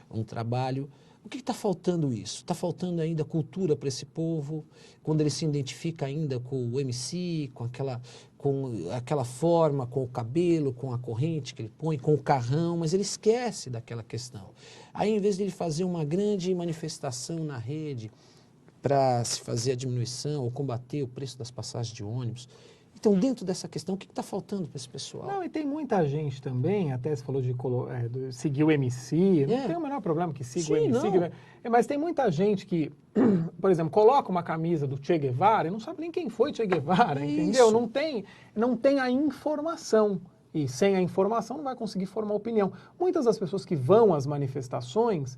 A: um trabalho. O que está faltando isso? Está faltando ainda cultura para esse povo, quando ele se identifica ainda com o MC, com aquela forma, com o cabelo, com a corrente que ele põe, com o carrão, mas ele esquece daquela questão. Aí, em vez de ele fazer uma grande manifestação na rede para se fazer a diminuição ou combater o preço das passagens de ônibus, então, dentro dessa questão, o que está faltando para esse pessoal?
B: Não, e tem muita gente também, até você falou de seguir o MC, não tem o menor problema que siga o MC, mas tem muita gente que, por exemplo, coloca uma camisa do Che Guevara e não sabe nem quem foi Che Guevara, entendeu? Não tem a informação. E sem a informação não vai conseguir formar opinião. Muitas das pessoas que vão às manifestações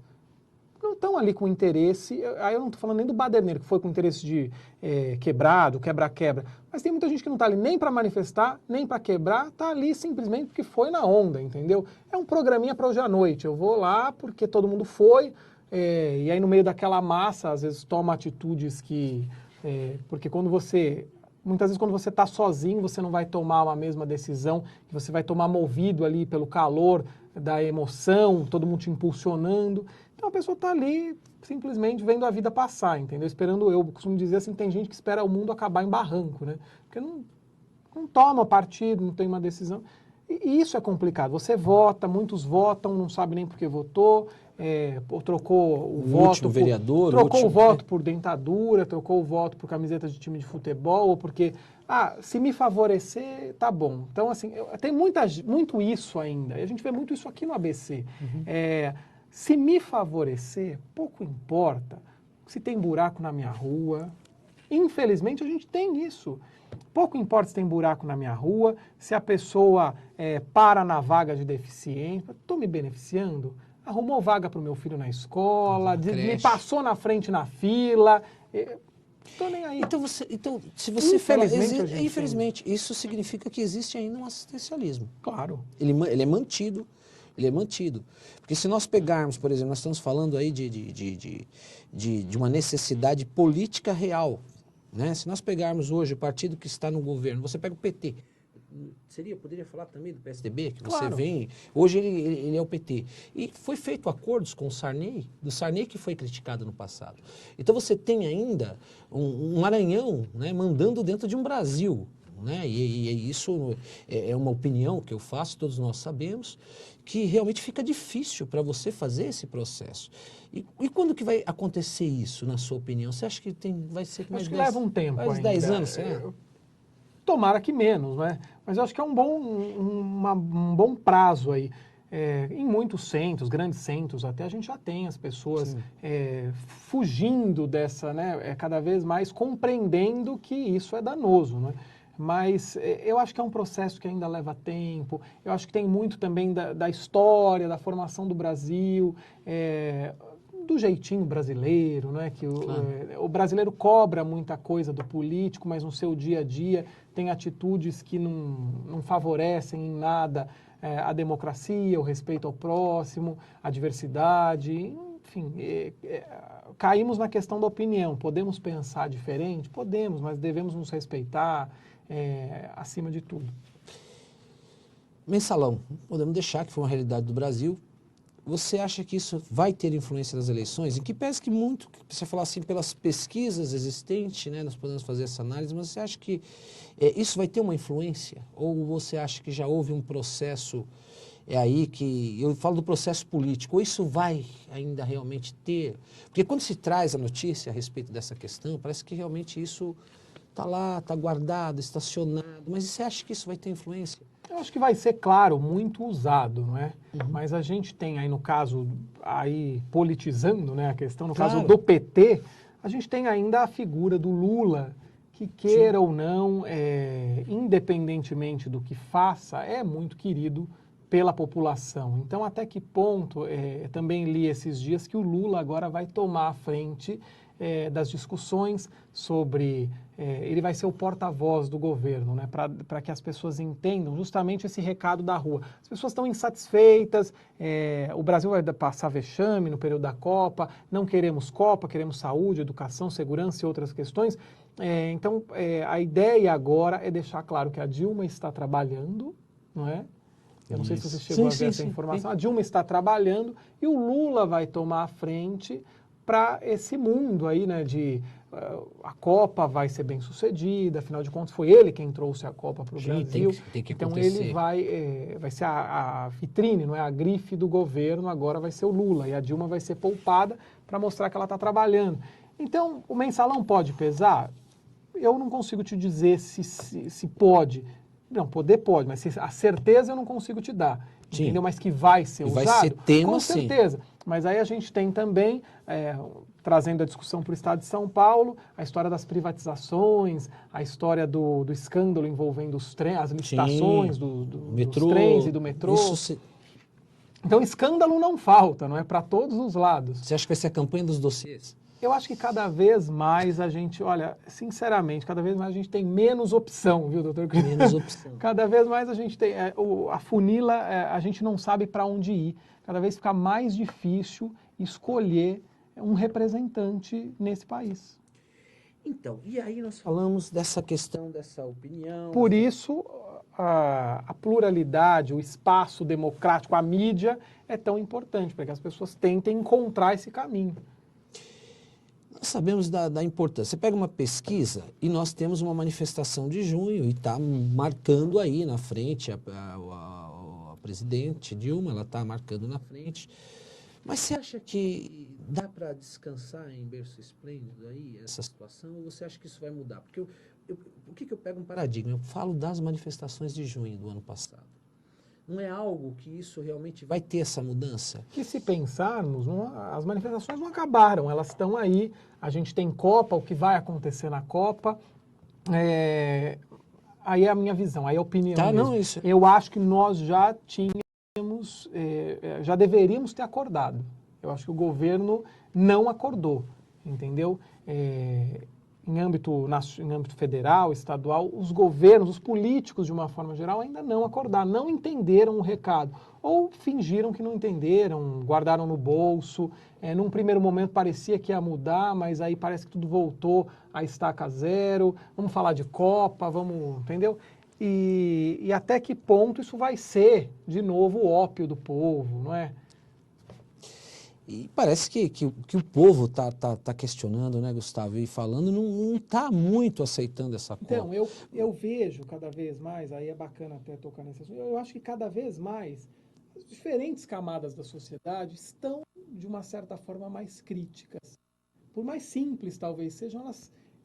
B: não estão ali com interesse, aí eu não estou falando nem do baderneiro, que foi com interesse de quebrado, quebra-quebra, mas tem muita gente que não está ali nem para manifestar, nem para quebrar, está ali simplesmente porque foi na onda, entendeu? É um programinha para hoje à noite, eu vou lá porque todo mundo foi, e aí no meio daquela massa, às vezes toma atitudes que... porque muitas vezes quando você está sozinho, você não vai tomar uma mesma decisão, que você vai tomar movido ali pelo calor da emoção, todo mundo te impulsionando. Então a pessoa está ali simplesmente vendo a vida passar, entendeu? Esperando, eu costumo dizer assim, tem gente que espera o mundo acabar em barranco, né? Porque não toma partido, não tem uma decisão. E isso é complicado. Você vota, muitos votam, não sabe nem por que votou, trocou o voto
A: vereador,
B: o voto por dentadura, trocou o voto por camiseta de time de futebol, ou porque, se me favorecer, tá bom. Então, assim, tem muito isso ainda. E a gente vê muito isso aqui no ABC. Se me favorecer, pouco importa se tem buraco na minha rua. Infelizmente, a gente tem isso. Pouco importa se tem buraco na minha rua, se a pessoa para na vaga de deficiência. Estou me beneficiando? Arrumou vaga para o meu filho na escola, me passou na frente na fila. Estou nem aí.
A: Então, se você fala... Infelizmente, isso significa que existe ainda um assistencialismo.
B: Claro.
A: Ele é mantido. Porque se nós pegarmos, por exemplo, nós estamos falando aí de uma necessidade política real, né? Se nós pegarmos hoje o partido que está no governo, você pega o PT, poderia falar também do PSDB, que você vem, hoje ele é o PT. E foi feito acordos com o Sarney, do Sarney que foi criticado no passado. Então você tem ainda um Maranhão, né, mandando dentro de um Brasil, né? E isso é uma opinião que eu faço, todos nós sabemos, que realmente fica difícil para você fazer esse processo. E quando que vai acontecer isso, na sua opinião? Você acha que vai ser mais...
B: Acho que leva um tempo
A: mais
B: ainda.
A: 10 anos,
B: Tomara que menos, né? Mas eu acho que é um bom prazo aí. Em muitos centros, grandes centros até, a gente já tem as pessoas fugindo dessa, né? Cada vez mais compreendendo que isso é danoso, né? Mas eu acho que é um processo que ainda leva tempo. Eu acho que tem muito também da história, da formação do Brasil, do jeitinho brasileiro, né? Que o brasileiro cobra muita coisa do político, mas no seu dia a dia tem atitudes que não favorecem em nada a democracia, o respeito ao próximo, a diversidade, enfim... caímos na questão da opinião. Podemos pensar diferente? Podemos, mas devemos nos respeitar acima de tudo.
A: Mensalão, podemos deixar que foi uma realidade do Brasil. Você acha que isso vai ter influência nas eleições? Em que pese que muito, você falar assim, pelas pesquisas existentes, né, nós podemos fazer essa análise, mas você acha que isso vai ter uma influência? Ou você acha que já houve um processo aí que... Eu falo do processo político. Ou isso vai ainda realmente ter... Porque quando se traz a notícia a respeito dessa questão, parece que realmente isso está lá, está guardado, estacionado, mas você acha que isso vai ter influência?
B: Eu acho que vai ser, claro, muito usado, não é? Mas a gente tem aí, no caso, aí politizando, né, a questão, no caso do PT, a gente tem ainda a figura do Lula, que queira ou não, independentemente do que faça, é muito querido pela população. Então, até que ponto, também li esses dias que o Lula agora vai tomar a frente das discussões sobre... ele vai ser o porta-voz do governo, né, para que as pessoas entendam justamente esse recado da rua. As pessoas estão insatisfeitas, o Brasil vai passar vexame no período da Copa, não queremos Copa, queremos saúde, educação, segurança e outras questões. Então, a ideia agora é deixar claro que a Dilma está trabalhando, não é? Eu não sei se você chegou a ver essa informação. A Dilma está trabalhando e o Lula vai tomar a frente para esse mundo aí, né, de a Copa vai ser bem sucedida, afinal de contas foi ele quem trouxe a Copa para o Brasil.
A: Tem que
B: então
A: acontecer.
B: Ele vai ser a vitrine, não é, a grife do governo, agora vai ser o Lula, e a Dilma vai ser poupada para mostrar que ela está trabalhando. Então, o mensalão pode pesar? Eu não consigo te dizer se pode. Não, poder pode, mas a certeza eu não consigo te dar. Entendeu? Mas que vai ser usado,
A: vai ser tema,
B: com certeza. Sim. Mas aí a gente tem também, trazendo a discussão para o Estado de São Paulo, a história das privatizações, a história do escândalo envolvendo os trens, as licitações dos trens e do metrô. Então, escândalo não falta, não é? Para todos os lados.
A: Você acha que vai ser a campanha dos dossiês?
B: Eu acho que cada vez mais a gente, olha, sinceramente, cada vez mais a gente tem menos opção, viu, doutor?
A: Menos opção.
B: Cada vez mais a gente tem, a funila, a gente não sabe para onde ir. Cada vez fica mais difícil escolher um representante nesse país.
A: Então, e aí nós falamos dessa questão, dessa opinião...
B: Por isso, a pluralidade, o espaço democrático, a mídia é tão importante, para que as pessoas tentem encontrar esse caminho.
A: Nós sabemos da importância. Você pega uma pesquisa e nós temos uma manifestação de junho e está marcando aí na frente a presidente Dilma, ela está marcando na frente. Mas você acha que dá para descansar em berço esplêndido aí, essa situação, ou você acha que isso vai mudar? Porque por que eu pego um paradigma? Eu falo das manifestações de junho do ano passado. Não é algo que isso realmente vai ter essa mudança?
B: Que se pensarmos, as manifestações não acabaram, elas estão aí. A gente tem Copa, o que vai acontecer na Copa. Aí é a minha visão, aí é a opinião mesmo.
A: Não, isso...
B: Eu acho que nós já tínhamos, já deveríamos ter acordado. Eu acho que o governo não acordou, entendeu? Em âmbito federal, estadual, os governos, os políticos, de uma forma geral, ainda não acordaram, não entenderam o recado. Ou fingiram que não entenderam, guardaram no bolso. Num primeiro momento parecia que ia mudar, mas aí parece que tudo voltou a estaca zero. Vamos falar de Copa, entendeu? E até que ponto isso vai ser, de novo, o ópio do povo, não é?
A: E parece que o povo tá questionando, né, Gustavo, e falando, não está muito aceitando essa Copa.
B: Então, eu vejo cada vez mais, aí é bacana até tocar nesse assunto, eu acho que cada vez mais as diferentes camadas da sociedade estão, de uma certa forma, mais críticas. Por mais simples, talvez sejam,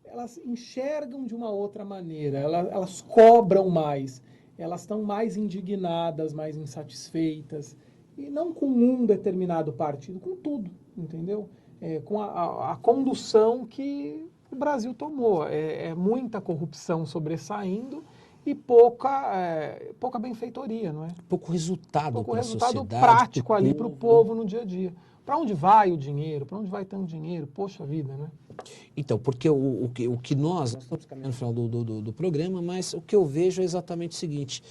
B: elas enxergam de uma outra maneira, elas cobram mais, elas estão mais indignadas, mais insatisfeitas. E não com um determinado partido, com tudo, entendeu? Com a condução que o Brasil tomou. Muita corrupção sobressaindo e pouca benfeitoria, não é?
A: Pouco resultado para a sociedade.
B: Pouco resultado prático ali para o povo no dia a dia. Para onde vai o dinheiro? Para onde vai tanto dinheiro? Poxa vida, né?
A: Então, porque o que nós estamos caminhando no final do programa, mas o que eu vejo é exatamente o seguinte,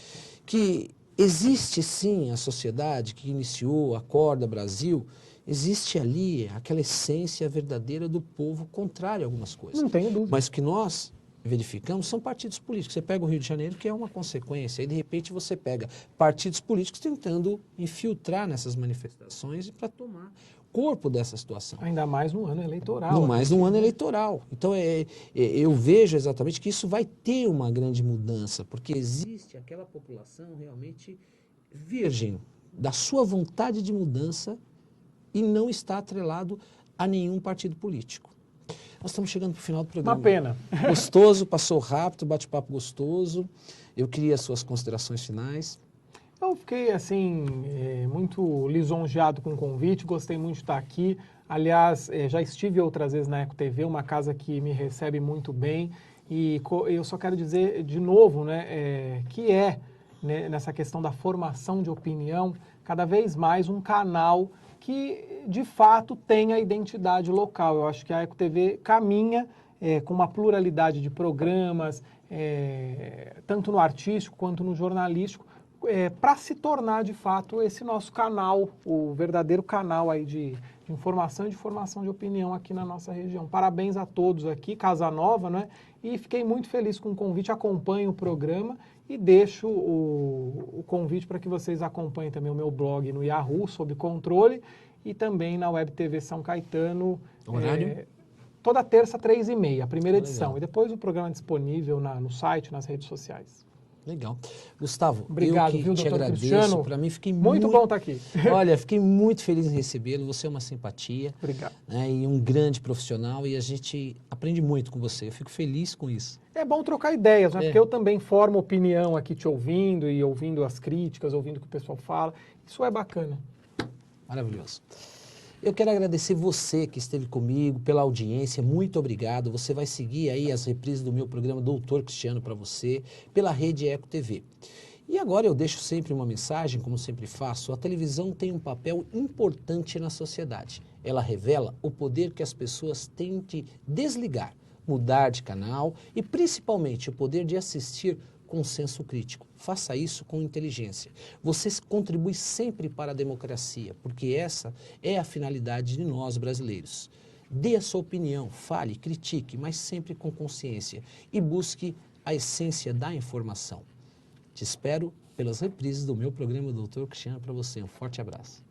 A: que existe sim a sociedade que iniciou, Acorda Brasil, existe ali aquela essência verdadeira do povo contrário a algumas coisas.
B: Não tenho dúvida.
A: Mas o que nós verificamos são partidos políticos. Você pega o Rio de Janeiro, que é uma consequência, e de repente você pega partidos políticos tentando infiltrar nessas manifestações para tomar corpo dessa situação.
B: Ainda mais no ano eleitoral.
A: No ano eleitoral. Então, eu vejo exatamente que isso vai ter uma grande mudança, porque existe aquela população realmente virgem da sua vontade de mudança e não está atrelado a nenhum partido político. Nós estamos chegando para o final do programa.
B: Uma pena.
A: Gostoso, passou rápido, bate-papo gostoso. Eu queria as suas considerações finais.
B: Eu fiquei, assim, muito lisonjeado com o convite, gostei muito de estar aqui. Aliás, já estive outras vezes na Eco TV, uma casa que me recebe muito bem. E eu só quero dizer de novo, né, que nessa questão da formação de opinião, cada vez mais um canal que, de fato, tem a identidade local. Eu acho que a Eco TV caminha com uma pluralidade de programas, tanto no artístico quanto no jornalístico, para se tornar, de fato, esse nosso canal, o verdadeiro canal aí de informação e de formação de opinião aqui na nossa região. Parabéns a todos aqui, Casa Nova, né? E fiquei muito feliz com o convite, acompanho o programa e deixo o convite para que vocês acompanhem também o meu blog no Yahoo, Sob Controle, e também na Web TV São Caetano.
A: Horário?
B: Toda terça, 3h30, a primeira edição. E depois o programa disponível no site, nas redes sociais.
A: Legal. Gustavo,
B: obrigado,
A: eu que te agradeço. Para mim, fiquei
B: muito bom estar aqui.
A: Olha, fiquei muito feliz em recebê-lo. Você é uma simpatia.
B: Obrigado.
A: Né, e um grande profissional, e a gente aprende muito com você. Eu fico feliz com isso.
B: É bom trocar ideias, né? Porque eu também formo opinião aqui te ouvindo e ouvindo as críticas, ouvindo o que o pessoal fala. Isso é bacana.
A: Maravilhoso. Eu quero agradecer você que esteve comigo, pela audiência, muito obrigado. Você vai seguir aí as reprises do meu programa Doutor Cristiano para você, pela rede Eco TV. E agora eu deixo sempre uma mensagem, como sempre faço, a televisão tem um papel importante na sociedade. Ela revela o poder que as pessoas têm de desligar, mudar de canal e principalmente o poder de assistir com senso crítico. Faça isso com inteligência. Você contribui sempre para a democracia, porque essa é a finalidade de nós brasileiros. Dê a sua opinião, fale, critique, mas sempre com consciência e busque a essência da informação. Te espero pelas reprises do meu programa Doutor Cristiano para você. Um forte abraço.